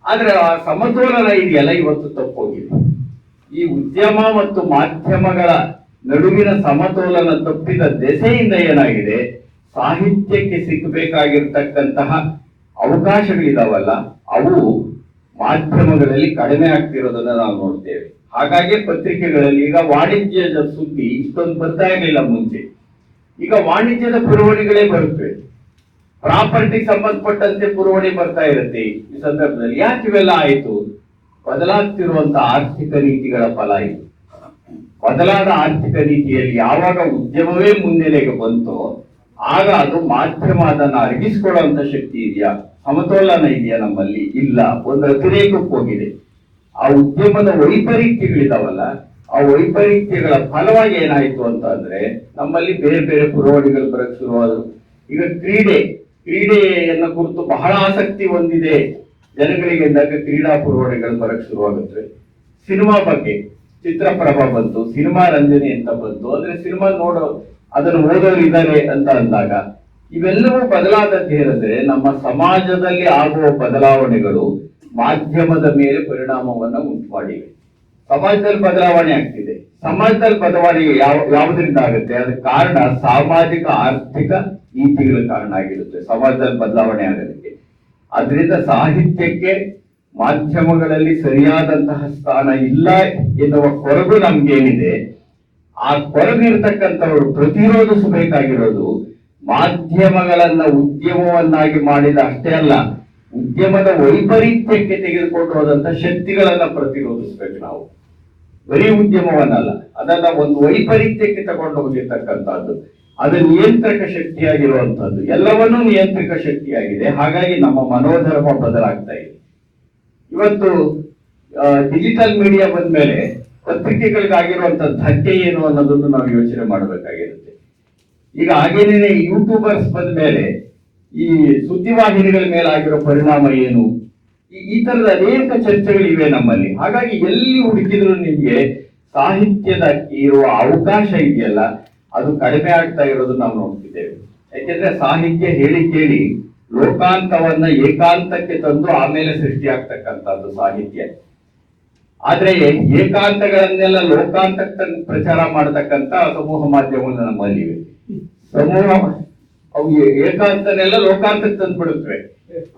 ಆದ್ರೆ ಆ ಸಮತೋಲನ ಇದೆಯಲ್ಲ ಇವತ್ತು ತಪ್ಪೋಗಿದೆ. ಈ ಉದ್ಯಮ ಮತ್ತು ಮಾಧ್ಯಮಗಳ ನಡುವಿನ ಸಮತೋಲನ ತಪ್ಪಿದ ದೆಸೆಯಿಂದ ಏನಾಗಿದೆ, ಸಾಹಿತ್ಯಕ್ಕೆ ಸಿಕ್ಕಬೇಕಾಗಿರ್ತಕ್ಕಂತಹ ಅವಕಾಶಗಳಿದಾವಲ್ಲ ಅವು ಮಾಧ್ಯಮಗಳಲ್ಲಿ ಕಡಿಮೆ ಆಗ್ತಿರೋದನ್ನ ನಾವು ನೋಡ್ತೇವೆ. ಹಾಗಾಗಿ ಪತ್ರಿಕೆಗಳಲ್ಲಿ ಈಗ ವಾಣಿಜ್ಯದ ಸುದ್ದಿ ಇಷ್ಟೊಂದು ಬರ್ತಾ ಇರಲಿಲ್ಲ ಮುಂಚೆ. ಈಗ ವಾಣಿಜ್ಯದ ಪುರವಣಿಗಳೇ ಬರುತ್ತವೆ, ಪ್ರಾಪರ್ಟಿ ಸಂಬಂಧಪಟ್ಟಂತೆ ಪುರವಣಿ ಬರ್ತಾ ಇರುತ್ತೆ. ಈ ಸಂದರ್ಭದಲ್ಲಿ ಯಾಕೆ ಇವೆಲ್ಲ ಆಯಿತು? ಬದಲಾಗ್ತಿರುವಂತ ಆರ್ಥಿಕ ನೀತಿಗಳ ಫಲ ಇದು. ಬದಲಾದ ಆರ್ಥಿಕ ನೀತಿಯಲ್ಲಿ ಯಾವಾಗ ಉದ್ಯಮವೇ ಮುನ್ನೆಲೆಗೆ ಬಂತೋ ಆಗ ಅದು ಮಾಧ್ಯಮ ಅದನ್ನ ಅರಗಿಸಿಕೊಳ್ಳುವಂತ ಶಕ್ತಿ ಇದೆಯಾ, ಸಮತೋಲನ ಇದೆಯಾ ನಮ್ಮಲ್ಲಿ? ಇಲ್ಲ, ಒಂದು ಅತಿರೇಕಕ್ಕೆ ಹೋಗಿದೆ. ಆ ಉದ್ಯಮದ ವೈಪರೀತ್ಯಗಳಿದಾವಲ್ಲ, ಆ ವೈಪರೀತ್ಯಗಳ ಫಲವಾಗಿ ಏನಾಯ್ತು ಅಂತ ಅಂದ್ರೆ ನಮ್ಮಲ್ಲಿ ಬೇರೆ ಬೇರೆ ಪುರವಣಿಗಳು ಬರಕ್ ಶುರುವಾದ್ರು. ಈಗ ಕ್ರೀಡೆಯನ್ನ ಕುರಿತು ಬಹಳ ಆಸಕ್ತಿ ಹೊಂದಿದೆ ಜನಗಳಿಗೆ ಎಂದಾಗ ಕ್ರೀಡಾ ಪುರವಣಿಗಳು ಬರಕ್ ಶುರುವಾಗುತ್ತೆ. ಸಿನಿಮಾ ಬಗ್ಗೆ ಚಿತ್ರಪ್ರಭ ಬಂತು, ಸಿನಿಮಾ ರಂಜನೆ ಅಂತ ಬಂತು. ಅಂದ್ರೆ ಸಿನಿಮಾ ಅದನ್ನು ಓದೋರು ಇದ್ದಾರೆ ಅಂತ ಅಂದಾಗ ಇವೆಲ್ಲವೂ ಬದಲಾದದ್ದು ಏನಂದ್ರೆ ನಮ್ಮ ಸಮಾಜದಲ್ಲಿ ಆಗುವ ಬದಲಾವಣೆಗಳು ಮಾಧ್ಯಮದ ಮೇಲೆ ಪರಿಣಾಮವನ್ನ ಉಂಟು ಮಾಡಿವೆ. ಸಮಾಜದಲ್ಲಿ ಬದಲಾವಣೆ ಆಗ್ತಿದೆ. ಸಮಾಜದಲ್ಲಿ ಬದಲಾವಣೆ ಯಾವುದರಿಂದ ಆಗುತ್ತೆ? ಅದಕ್ಕೆ ಕಾರಣ ಸಾಮಾಜಿಕ ಆರ್ಥಿಕ ನೀತಿಗಳ ಕಾರಣ ಆಗಿರುತ್ತೆ ಸಮಾಜದಲ್ಲಿ ಬದಲಾವಣೆ ಆಗೋದಕ್ಕೆ. ಅದರಿಂದ ಸಾಹಿತ್ಯಕ್ಕೆ ಮಾಧ್ಯಮಗಳಲ್ಲಿ ಸರಿಯಾದಂತಹ ಸ್ಥಾನ ಇಲ್ಲ ಎನ್ನುವ ಕೊರಗು ನಮ್ಗೇನಿದೆ, ಆ ಕೊರಗಿರ್ತಕ್ಕಂಥವರು ಪ್ರತಿರೋಧಿಸಬೇಕಾಗಿರೋದು ಮಾಧ್ಯಮಗಳನ್ನ ಉದ್ಯಮವನ್ನಾಗಿ ಮಾಡಿದ ಅಷ್ಟೇ ಅಲ್ಲ, ಉದ್ಯಮದ ವೈಪರೀತ್ಯಕ್ಕೆ ತೆಗೆದುಕೊಂಡು ಹೋದಂತ ಶಕ್ತಿಗಳನ್ನ ಪ್ರತಿರೋಧಿಸ್ಬೇಕು ನಾವು. ಬರೀ ಉದ್ಯಮವನ್ನಲ್ಲ, ಅದನ್ನ ಒಂದು ವೈಪರೀತ್ಯಕ್ಕೆ ತಗೊಂಡು ಹೋಗಿರ್ತಕ್ಕಂಥದ್ದು, ಅದು ನಿಯಂತ್ರಕ ಶಕ್ತಿಯಾಗಿರುವಂತದ್ದು, ಎಲ್ಲವನ್ನೂ ನಿಯಂತ್ರಕ ಶಕ್ತಿಯಾಗಿದೆ. ಹಾಗಾಗಿ ನಮ್ಮ ಮನೋಧರ್ಮ ಬದಲಾಗ್ತಾ ಇದೆ. ಇವತ್ತು ಡಿಜಿಟಲ್ ಮೀಡಿಯಾ ಬಂದ್ಮೇಲೆ ಪತ್ರಿಕೆಗಳಿಗಾಗಿರುವಂತ ಧಕ್ಕೆ ಏನು ಅನ್ನೋದನ್ನು ನಾವು ಯೋಚನೆ ಮಾಡಬೇಕಾಗಿರುತ್ತೆ. ಈಗ ಹಾಗೇನೇ ಯೂಟ್ಯೂಬರ್ಸ್ ಬಂದ ಮೇಲೆ ಈ ಸುದ್ದಿವಾಹಿನಿಗಳ ಮೇಲೆ ಆಗಿರೋ ಪರಿಣಾಮ ಏನು, ಈ ತರದ ಅನೇಕ ಚರ್ಚೆಗಳಿವೆ ನಮ್ಮಲ್ಲಿ. ಹಾಗಾಗಿ ಎಲ್ಲಿ ಹುಡುಕಿದ್ರು ನಿಮ್ಗೆ ಸಾಹಿತ್ಯದ ಇರುವ ಅವಕಾಶ ಇದೆಯಲ್ಲ ಅದು ಕಡಿಮೆ ಆಗ್ತಾ ಇರೋದು ನಾವು ನೋಡ್ತಿದ್ದೇವೆ. ಯಾಕೆಂದ್ರೆ ಸಾಹಿತ್ಯ ಹೇಳಿ ಕೇಳಿ ಲೋಕಾಂತವನ್ನ ಏಕಾಂತಕ್ಕೆ ತಂದು ಆಮೇಲೆ ಸೃಷ್ಟಿ ಆಗ್ತಕ್ಕಂಥದ್ದು ಸಾಹಿತ್ಯ. ಆದ್ರೆ ಏಕಾಂತಗಳನ್ನೆಲ್ಲ ಲೋಕಾಂತಕ್ಕೆ ಪ್ರಚಾರ ಮಾಡತಕ್ಕಂತ ಸಮೂಹ ಮಾಧ್ಯಮಗಳು ನಮ್ಮಲ್ಲಿವೆ. ಅವು ಏಕಾಂತನೆಲ್ಲ ಲೋಕಾಂತಕ್ಕೆ ತಂದ್ಬಿಡುತ್ತವೆ.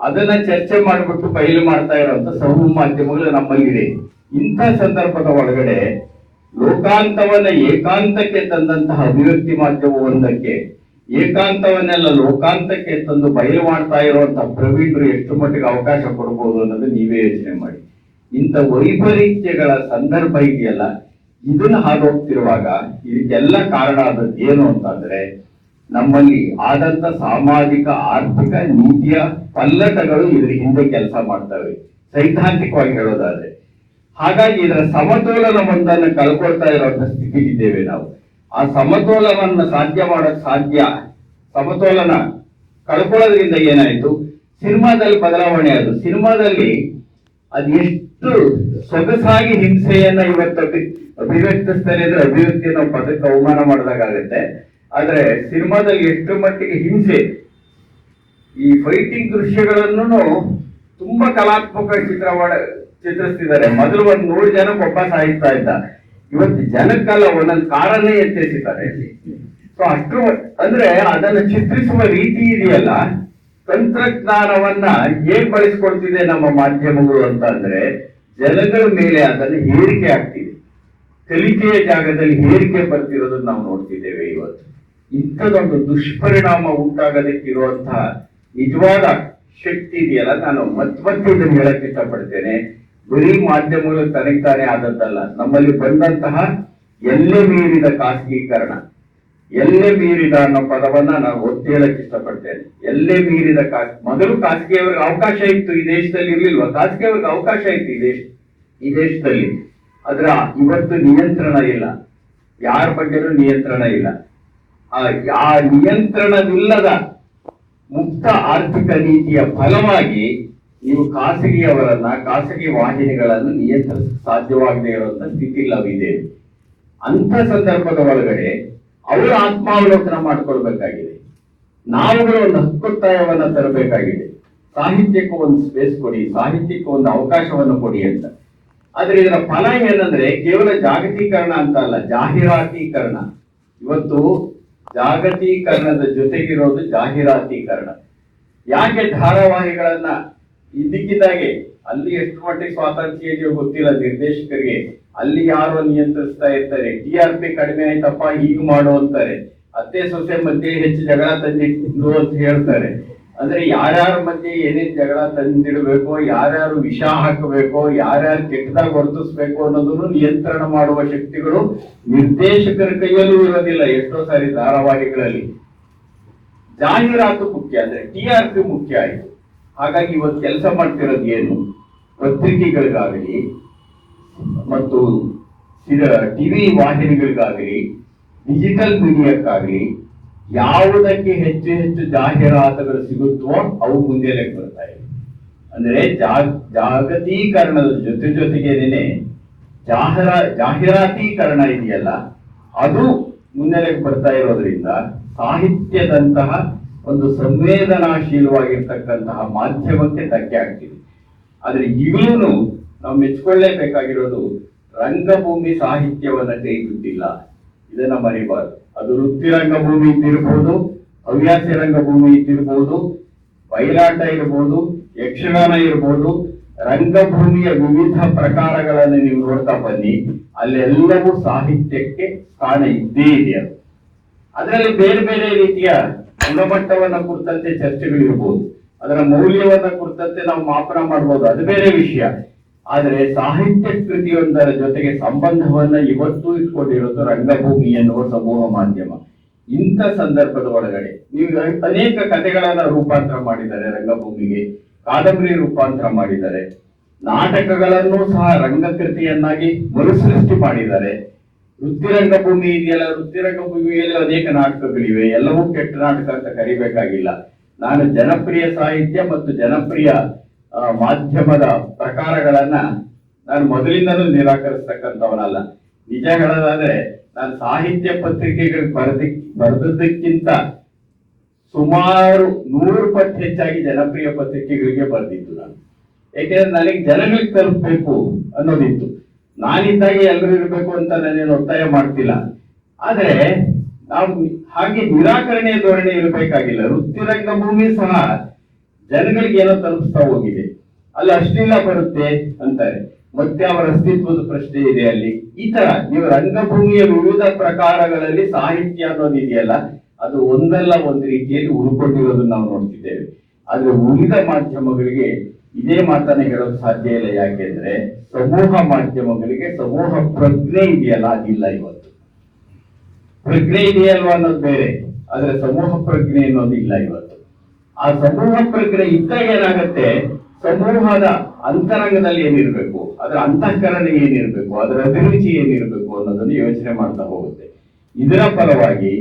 ಅದನ್ನ ಚರ್ಚೆ ಮಾಡಿಬಿಟ್ಟು ಬಯಲು ಮಾಡ್ತಾ ಇರುವಂತ ಸಮೂಹ ಮಾಧ್ಯಮಗಳು ನಮ್ಮಲ್ಲಿದೆ. ಇಂಥ ಸಂದರ್ಭದ ಒಳಗಡೆ ಲೋಕಾಂತವನ್ನ ಏಕಾಂತಕ್ಕೆ ತಂದಂತಹ ಅಭಿವ್ಯಕ್ತಿ ಮಾಧ್ಯಮ ಒಂದಕ್ಕೆ ಏಕಾಂತವನ್ನೆಲ್ಲ ಲೋಕಾಂತಕ್ಕೆ ತಂದು ಬಯಲು ಮಾಡ್ತಾ ಇರುವಂತಹ ಪ್ರವೀಣರು ಎಷ್ಟು ಮಟ್ಟಿಗೆ ಅವಕಾಶ ಕೊಡಬಹುದು ಅನ್ನೋದು ನೀವೇ ಯೋಚನೆ ಮಾಡಿ. ಇಂಥ ವೈಪರೀತ್ಯಗಳ ಸಂದರ್ಭ ಇದೆಯಲ್ಲ, ಇದನ್ನ ಹಾಗೋಗ್ತಿರುವಾಗ ಇದಕ್ಕೆಲ್ಲ ಕಾರಣ ಆದದ್ದು ಏನು ಅಂತಂದ್ರೆ ನಮ್ಮಲ್ಲಿ ಆದಂತ ಸಾಮಾಜಿಕ ಆರ್ಥಿಕ ನೀತಿಯ ಪಲ್ಲಟಗಳು ಇದ್ರ ಹಿಂದೆ ಕೆಲಸ ಮಾಡ್ತವೆ, ಸೈದ್ಧಾಂತಿಕವಾಗಿ ಹೇಳೋದಾದ್ರೆ. ಹಾಗಾಗಿ ಇದರ ಸಮತೋಲನವೊಂದನ್ನು ಕಳ್ಕೊಳ್ತಾ ಇರುವಂತ ಸ್ಥಿತಿ ಇದ್ದೇವೆ ನಾವು. ಆ ಸಮತೋಲನವನ್ನು ಸಮತೋಲನ ಕಳ್ಕೊಳ್ಳೋದ್ರಿಂದ ಏನಾಯ್ತು, ಸಿನಿಮಾದಲ್ಲಿ ಬದಲಾವಣೆ ಅದು. ಸಿನಿಮಾದಲ್ಲಿ ಅದು ಎಷ್ಟು ಸೊಗಸಾಗಿ ಹಿಂಸೆಯನ್ನ ಇವತ್ತು ಅಭಿವ್ಯಕ್ತಿಸ್ತಾರೆ ಅಂದ್ರೆ ಅಭಿವ್ಯಕ್ತಿ ನಾವು ಪದಕ್ಕೆ ಅವಮಾನ ಮಾಡಿದಾಗತ್ತೆ. ಆದ್ರೆ ಸಿನಿಮಾದಲ್ಲಿ ಎಷ್ಟು ಮಟ್ಟಿಗೆ ಹಿಂಸೆ, ಈ ಫೈಟಿಂಗ್ ದೃಶ್ಯಗಳನ್ನು ತುಂಬಾ ಕಲಾತ್ಮಕ ಚಿತ್ರಿಸ್ತಿದ್ದಾರೆ. ಮೊದಲು 100 ಜನಕ್ಕೆ ಒಬ್ಬ ಸಾಯಿಸ್ತಾ ಇದ್ದ, ಇವತ್ತು ಜನಕ್ಕಲ್ಲ ಒಂದೊಂದು ಕಾರನ್ನೇ ಎಚ್ಚರಿಸಿದ್ದಾರೆ. ಸೊ ಅಷ್ಟ್ರ ಅಂದ್ರೆ ಅದನ್ನು ಚಿತ್ರಿಸುವ ರೀತಿ ಇದೆಯಲ್ಲ, ತಂತ್ರಜ್ಞಾನವನ್ನ ಹೇಗ್ ಬಳಸ್ಕೊಳ್ತಿದೆ ನಮ್ಮ ಮಾಧ್ಯಮಗಳು ಅಂತ ಅಂದ್ರೆ ಜನಗಳ ಮೇಲೆ ಅದನ್ನು ಹೇರಿಕೆ ಆಗ್ತಿದೆ, ಕಲಿಕೆಯ ಜಾಗದಲ್ಲಿ ಹೇರಿಕೆ ಬರ್ತಿರೋದನ್ನ ನಾವು ನೋಡ್ತಿದ್ದೇವೆ ಇವತ್ತು. ಇಂಥದೊಂದು ದುಷ್ಪರಿಣಾಮ ಉಂಟಾಗೋದಕ್ಕಿರುವಂತಹ ನಿಜವಾದ ಶಕ್ತಿ ಇದೆಯಲ್ಲ, ನಾನು ಮತ್ತೆ ಇದನ್ನು ಹೇಳಕ್ ಇಷ್ಟಪಡ್ತೇನೆ. ಬರೀ ಮಾಧ್ಯಮಗಳು ತನಗೆ ತಾನೇ ಆದದ್ದಲ್ಲ, ನಮ್ಮಲ್ಲಿ ಬಂದಂತಹ ಎಲ್ಲೇ ಮೀರಿದ ಖಾಸಗೀಕರಣ, ಎಲ್ಲೇ ಮೀರಿದ ಅನ್ನೋ ಪದವನ್ನ ನಾನು ಒತ್ತಿ ಹೇಳಕ್ ಇಷ್ಟಪಡ್ತೇನೆ. ಎಲ್ಲೇ ಮೀರಿದ ಮೊದಲು ಖಾಸಗಿಯವರಿಗೆ ಅವಕಾಶ ಇತ್ತು, ಈ ದೇಶದಲ್ಲಿ ಇರ್ಲಿಲ್ವಾ? ಖಾಸಗಿಯವರಿಗೆ ಅವಕಾಶ ಇತ್ತು ಈ ದೇಶದಲ್ಲಿ, ಆದ್ರ ಇವತ್ತು ನಿಯಂತ್ರಣ ಇಲ್ಲ, ಯಾರ ಬಗ್ಗೆನೂ ನಿಯಂತ್ರಣ ಇಲ್ಲ. ಆ ನಿಯಂತ್ರಣವಿಲ್ಲದ ಮುಕ್ತ ಆರ್ಥಿಕ ನೀತಿಯ ಫಲವಾಗಿ ನೀವು ಖಾಸಗಿಯವರನ್ನ, ಖಾಸಗಿ ವಾಹಿನಿಗಳನ್ನು ನಿಯಂತ್ರಿಸ ಸಾಧ್ಯವಾಗದೇ ಇರುವಂತ ಸ್ಥಿತಿ ನಾವಿದೆ. ಅಂತ ಸಂದರ್ಭದ ಒಳಗಡೆ ಅವರು ಆತ್ಮಾವಲೋಕನ ಮಾಡ್ಕೊಳ್ಬೇಕಾಗಿದೆ. ನಾವುಗಳು ಒಂದು ಹಕ್ಕೊತ್ತಾಯವನ್ನ ತರಬೇಕಾಗಿದೆ. ಸಾಹಿತ್ಯಕ್ಕೂ ಒಂದು ಸ್ಪೇಸ್ ಕೊಡಿ, ಸಾಹಿತ್ಯಕ್ಕೂ ಒಂದು ಅವಕಾಶವನ್ನು ಕೊಡಿ ಅಂತ. ಆದ್ರೆ ಇದರ ಫಲ ಏನಂದ್ರೆ ಕೇವಲ ಜಾಗತೀಕರಣ ಅಂತ ಅಲ್ಲ, ಜಾಹೀರಾತೀಕರಣ. ಇವತ್ತು ಜಾಗತೀಕರಣದ ಜೊತೆಗಿರೋದು ಜಾಹೀರಾತೀಕರಣ. ಯಾಕೆ ಧಾರಾವಾಹಿಗಳನ್ನ ಇದ್ದಕ್ಕಿದ್ದಾಗೆ, ಅಲ್ಲಿ ಎಷ್ಟು ಮಟ್ಟಿಗೆ ಸ್ವಾತಂತ್ರ್ಯ ಇದೆಯೋ ಗೊತ್ತಿಲ್ಲ ನಿರ್ದೇಶಕರಿಗೆ, ಅಲ್ಲಿ ಯಾರೋ ನಿಯಂತ್ರಿಸ್ತಾ ಇರ್ತಾರೆ. TRP ಕಡಿಮೆ ಆಯ್ತಪ್ಪ ಹೀಗೆ ಮಾಡು ಅಂತಾರೆ, ಅತ್ತೆ ಸೊಸೆ ಮಧ್ಯೆ ಹೆಚ್ಚು ಜಗಳ ತಂದಿಟ್ಟು ಅಂತ ಹೇಳ್ತಾರೆ. ಅಂದ್ರೆ ಯಾರ್ಯಾರ ಮಧ್ಯೆ ಏನೇನ್ ಜಗಳ ತಂದಿಡ್ಬೇಕೋ, ಯಾರ್ಯಾರು ವಿಷ ಹಾಕಬೇಕೋ, ಯಾರ್ಯಾರು ಕೆಟ್ಟದಾಗ ವರ್ತಿಸ್ಬೇಕು ಅನ್ನೋದನ್ನು ನಿಯಂತ್ರಣ ಮಾಡುವ ಶಕ್ತಿಗಳು ನಿರ್ದೇಶಕರ ಕೈಯಲ್ಲೂ ಇರೋದಿಲ್ಲ. ಎಷ್ಟೋ ಸಾರಿ ಧಾರಾವಾಹಿಗಳಲ್ಲಿ ಜಾಹೀರಾತು ಮುಖ್ಯ, ಅಂದ್ರೆ TRP ಮುಖ್ಯ ಆಯ್ತು. ಹಾಗಾಗಿ ಇವತ್ತು ಕೆಲಸ ಮಾಡ್ತಿರೋದು ಏನು, ಪತ್ರಿಕೆಗಳಿಗಾಗಲಿ ಮತ್ತು ಟಿವಿ ವಾಹಿನಿಗಳಿಗಾಗಲಿ, ಡಿಜಿಟಲ್ ಮೀಡಿಯಾಕ್ಕಾಗಲಿ ಯಾವುದಕ್ಕೆ ಹೆಚ್ಚು ಹೆಚ್ಚು ಜಾಹೀರಾತುಗಳು ಸಿಗುತ್ತೋ ಅವು ಮುಂದೆಲೆಗೆ ಬರ್ತಾ ಇದೆ. ಅಂದ್ರೆ ಜಾಗತೀಕರಣದ ಜೊತೆಗೇನೆ ಜಾಹೀರಾತೀಕರಣ ಇದೆಯಲ್ಲ, ಅದು ಮುನ್ನೆಲೆಗೆ ಬರ್ತಾ ಇರೋದ್ರಿಂದ ಸಾಹಿತ್ಯದಂತಹ ಒಂದು ಸಂವೇದನಾಶೀಲವಾಗಿರ್ತಕ್ಕಂತಹ ಮಾಧ್ಯಮಕ್ಕೆ ಧಕ್ಕೆ ಆಗ್ತಿದೆ. ಆದ್ರೆ ಈಗಲೂ ನಾವು ಮೆಚ್ಚಿಕೊಳ್ಳೇಬೇಕಾಗಿರೋದು ರಂಗಭೂಮಿ ಸಾಹಿತ್ಯವನ್ನ ಕೈ ಬಿಟ್ಟಿಲ್ಲ, ಇದನ್ನ ಮರಿಬಾರದು. ಅದು ವೃತ್ತಿ ರಂಗಭೂಮಿ ಇದ್ದಿರ್ಬೋದು, ಹವ್ಯಾಸಿ ರಂಗಭೂಮಿ ಇದ್ದಿರ್ಬೋದು, ಬಯಲಾಟ ಇರ್ಬೋದು, ಯಕ್ಷಗಾನ ಇರ್ಬೋದು, ರಂಗಭೂಮಿಯ ವಿವಿಧ ಪ್ರಕಾರಗಳನ್ನು ನೀವು ನೋಡ್ತಾ ಬನ್ನಿ, ಅಲ್ಲೆಲ್ಲವೂ ಸಾಹಿತ್ಯಕ್ಕೆ ಸ್ಥಾನ ಇದ್ದೇ ಇದೆ. ಅದರಲ್ಲಿ ಬೇರೆ ಬೇರೆ ರೀತಿಯ ಗುಣಮಟ್ಟವನ್ನ ಕುರಿತಂತೆ ಚರ್ಚೆಗಳಿರ್ಬೋದು, ಅದರ ಮೌಲ್ಯವನ್ನ ಕುರಿತಂತೆ ನಾವು ಮಾಪನ ಮಾಡ್ಬೋದು, ಅದು ಬೇರೆ ವಿಷಯ. ಆದರೆ ಸಾಹಿತ್ಯ ಕೃತಿಯೊಂದರ ಜೊತೆಗೆ ಸಂಬಂಧವನ್ನ ಇವತ್ತು ಇಟ್ಕೊಂಡಿರೋದು ರಂಗಭೂಮಿ ಎನ್ನುವ ಸಮೂಹ ಮಾಧ್ಯಮ. ಇಂಥ ಸಂದರ್ಭದ ಒಳಗಡೆ ನೀವು ಅನೇಕ ಕಥೆಗಳನ್ನ ರೂಪಾಂತರ ಮಾಡಿದ್ದಾರೆ, ರಂಗಭೂಮಿಗೆ ಕಾದಂಬರಿ ರೂಪಾಂತರ ಮಾಡಿದ್ದಾರೆ, ನಾಟಕಗಳನ್ನು ಸಹ ರಂಗಕೃತಿಯನ್ನಾಗಿ ಮರುಸೃಷ್ಟಿ ಮಾಡಿದ್ದಾರೆ. ವೃತ್ತಿ ರಂಗಭೂಮಿ ಇದೆಯಲ್ಲ, ವೃತ್ತಿ ರಂಗಭೂಮಿಯಲ್ಲಿ ಅನೇಕ ನಾಟಕಗಳಿವೆ, ಎಲ್ಲವೂ ಕೆಟ್ಟ ನಾಟಕ ಅಂತ ಕರಿಬೇಕಾಗಿಲ್ಲ. ನಾನು ಜನಪ್ರಿಯ ಸಾಹಿತ್ಯ ಮತ್ತು ಜನಪ್ರಿಯ ಮಾಧ್ಯಮದ ಪ್ರಕಾರಗಳನ್ನ ನಾನು ಮೊದಲಿಂದಲೂ ನಿರಾಕರಿಸ್ತಕ್ಕಂಥವನಲ್ಲ. ನಿಜ ಹೇಳೋದಾದ್ರೆ ನಾನು ಸಾಹಿತ್ಯ ಪತ್ರಿಕೆಗಳು ಬರೆದದ್ದಕ್ಕಿಂತ ಸುಮಾರು 100 ಪಟ್ಟು ಹೆಚ್ಚಾಗಿ ಜನಪ್ರಿಯ ಪತ್ರಿಕೆಗಳಿಗೆ ಬರೆದಿದ್ದು ನಾನು. ಯಾಕೆಂದ್ರೆ ನನಗೆ ಜನಗಳಿಗೆ ತಲುಪಬೇಕು ಅನ್ನೋದಿತ್ತು. ನಾನಿದ್ದಾಗೆ ಎಲ್ಲರೂ ಇರಬೇಕು ಅಂತ ನಾನೇನು ಒತ್ತಾಯ ಮಾಡ್ತಿಲ್ಲ. ಆದ್ರೆ ನಾವು ಹಾಗೆ ನಿರಾಕರಣೆಯ ಧೋರಣೆ ಇರಬೇಕಾಗಿಲ್ಲ. ವೃತ್ತಿ ರಂಗಭೂಮಿ ಸಹ ಜನಗಳಿಗೆ ಏನೋ ತಲುಪಿಸ್ತಾ ಹೋಗಿದೆ. ಅಲ್ಲಿ ಅಶ್ಲೀಲ ಬರುತ್ತೆ ಅಂತಾರೆ, ಮತ್ತೆ ಅವರ ಅಸ್ತಿತ್ವದ ಪ್ರಶ್ನೆ ಇದೆ ಅಲ್ಲಿ. ಈ ತರ ನೀವು ರಂಗಭೂಮಿಯ ವಿವಿಧ ಪ್ರಕಾರಗಳಲ್ಲಿ ಸಾಹಿತ್ಯ ಅನ್ನೋದು ಇದೆಯಲ್ಲ, ಅದು ಒಂದಲ್ಲ ಒಂದು ರೀತಿಯಲ್ಲಿ ಉಳ್ಕೊಂಡಿರೋದನ್ನ ನಾವು ನೋಡ್ತಿದ್ದೇವೆ. ಆದ್ರೆ ಉಳಿದ ಮಾಧ್ಯಮಗಳಿಗೆ ಇದೇ ಮಾತನ್ನ ಹೇಳೋದು ಸಾಧ್ಯ ಇಲ್ಲ. ಯಾಕೆಂದ್ರೆ ಸಮೂಹ ಮಾಧ್ಯಮಗಳಿಗೆ ಸಮೂಹ ಪ್ರಜ್ಞೆ ಇದೆಯಲ್ಲ, ಅದಿಲ್ಲ. ಇವತ್ತು ಪ್ರಜ್ಞೆ ಇದೆಯಲ್ವಾ ಅನ್ನೋದು ಬೇರೆ, ಆದ್ರೆ ಸಮೂಹ ಪ್ರಜ್ಞೆ ಅನ್ನೋದು ಇಲ್ಲ ಇವತ್ತು. ಆ ಸಮೂಹ ಪ್ರಜ್ಞೆ ಇದ್ದಾಗ ಏನಾಗತ್ತೆ, ಸಮೂಹದ ಅಂತರಂಗದಲ್ಲಿ ಏನಿರ್ಬೇಕು, ಅದರ ಅಂತಃಕರಣ ಏನಿರ್ಬೇಕು, ಅದರ ಅಭಿರುಚಿ ಏನಿರ್ಬೇಕು ಅನ್ನೋದನ್ನು ಯೋಚನೆ ಮಾಡ್ತಾ ಹೋಗುತ್ತೆ. ಇದರ ಫಲವಾಗಿ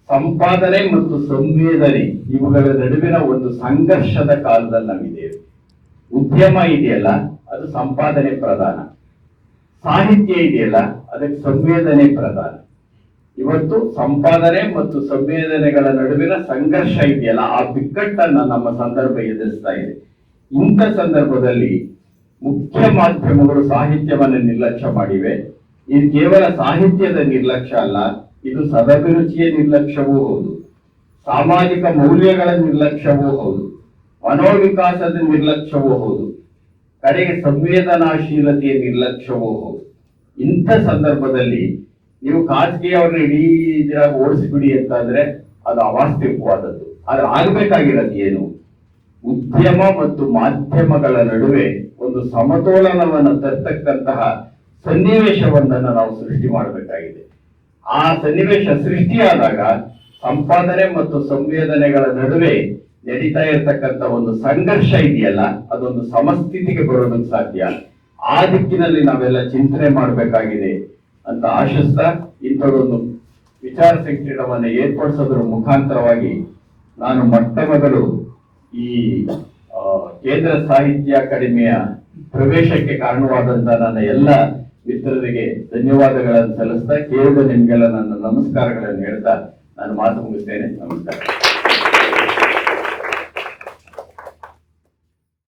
ಸಂಪಾದನೆ ಮತ್ತು ಸಂವೇದನೆ ಇವುಗಳ ನಡುವಿನ ಒಂದು ಸಂಘರ್ಷದ ಕಾಲದಲ್ಲಿ ನಾವಿದ್ದೇವೆ. ಉದ್ಯಮ ಇದೆಯಲ್ಲ, ಅದು ಸಂಪಾದನೆ ಪ್ರಧಾನ. ಸಾಹಿತ್ಯ ಇದೆಯಲ್ಲ, ಅದಕ್ಕೆ ಸಂವೇದನೆ ಪ್ರಧಾನ. ಇವತ್ತು ಸಂಪಾದನೆ ಮತ್ತು ಸಂವೇದನೆಗಳ ನಡುವಿನ ಸಂಘರ್ಷ ಇದೆಯಲ್ಲ, ಆ ಬಿಕ್ಕಟ್ಟನ್ನ ನಮ್ಮ ಸಂದರ್ಭ ಎದುರಿಸ್ತಾ ಇದೆ. ಇಂಥ ಸಂದರ್ಭದಲ್ಲಿ ಮುಖ್ಯ ಮಾಧ್ಯಮಗಳು ಸಾಹಿತ್ಯವನ್ನು ನಿರ್ಲಕ್ಷ್ಯ ಮಾಡಿವೆ. ಇದು ಕೇವಲ ಸಾಹಿತ್ಯದ ನಿರ್ಲಕ್ಷ್ಯ ಅಲ್ಲ, ಇದು ಸದಭಿರುಚಿಯ ನಿರ್ಲಕ್ಷ್ಯವೂ ಹೌದು, ಸಾಮಾಜಿಕ ಮೌಲ್ಯಗಳ ನಿರ್ಲಕ್ಷ್ಯವೂ ಹೌದು, ಮನೋವಿಕಾಸದ ನಿರ್ಲಕ್ಷ್ಯವೂ ಹೌದು, ಕಡೆಗೆ ಸಂವೇದನಾಶೀಲತೆಯ ನಿರ್ಲಕ್ಷ್ಯವೂ ಹೌದು. ಇಂಥ ಸಂದರ್ಭದಲ್ಲಿ ನೀವು ಖಾಸಗಿಯವ್ರನ್ನ ಇಡೀ ದಿನ ಓಡಿಸ್ಬಿಡಿ ಅಂತಂದ್ರೆ ಅದು ಅವಾಸ್ತವಿಕವಾದದ್ದು. ಆದ್ರೆ ಆಗ್ಬೇಕಾಗಿರೋದು ಏನು? ಉದ್ಯಮ ಮತ್ತು ಮಾಧ್ಯಮಗಳ ನಡುವೆ ಒಂದು ಸಮತೋಲನವನ್ನು ತರ್ತಕ್ಕಂತಹ ಸನ್ನಿವೇಶವೊಂದನ್ನು ನಾವು ಸೃಷ್ಟಿ ಮಾಡಬೇಕಾಗಿದೆ. ಆ ಸನ್ನಿವೇಶ ಸೃಷ್ಟಿಯಾದಾಗ ಸಂಪಾದನೆ ಮತ್ತು ಸಂವೇದನೆಗಳ ನಡುವೆ ನಡೀತಾ ಇರತಕ್ಕಂತ ಒಂದು ಸಂಘರ್ಷ ಇದೆಯಲ್ಲ, ಅದೊಂದು ಸಮಸ್ಥಿತಿಗೆ ಬರೋದಕ್ಕೆ ಸಾಧ್ಯ. ಆ ದಿಕ್ಕಿನಲ್ಲಿ ನಾವೆಲ್ಲ ಚಿಂತನೆ ಮಾಡಬೇಕಾಗಿದೆ ಅಂತ ಆಶಿಸ್ತಾ, ಇಂಥದ್ದೊಂದು ವಿಚಾರ ಸಂಕಿರಣವನ್ನು ಏರ್ಪಡಿಸೋದ್ರ ಮುಖಾಂತರವಾಗಿ ನಾನು ಮೊಟ್ಟ ಮೊದಲು ಈ ಕೇಂದ್ರ ಸಾಹಿತ್ಯ ಅಕಾಡೆಮಿಯ ಪ್ರವೇಶಕ್ಕೆ ಕಾರಣವಾದಂತ ನನ್ನ ಎಲ್ಲ ಮಿತ್ರರಿಗೆ ಧನ್ಯವಾದಗಳನ್ನು ಸಲ್ಲಿಸ್ತಾ, ಕೇಳಿದ ನಿಮ್ಗೆಲ್ಲ ನನ್ನ ನಮಸ್ಕಾರಗಳನ್ನು ಹೇಳ್ತಾ ನಾನು ಮಾತು ಮುಗಿಸ್ತೇನೆ. ನಮಸ್ಕಾರ.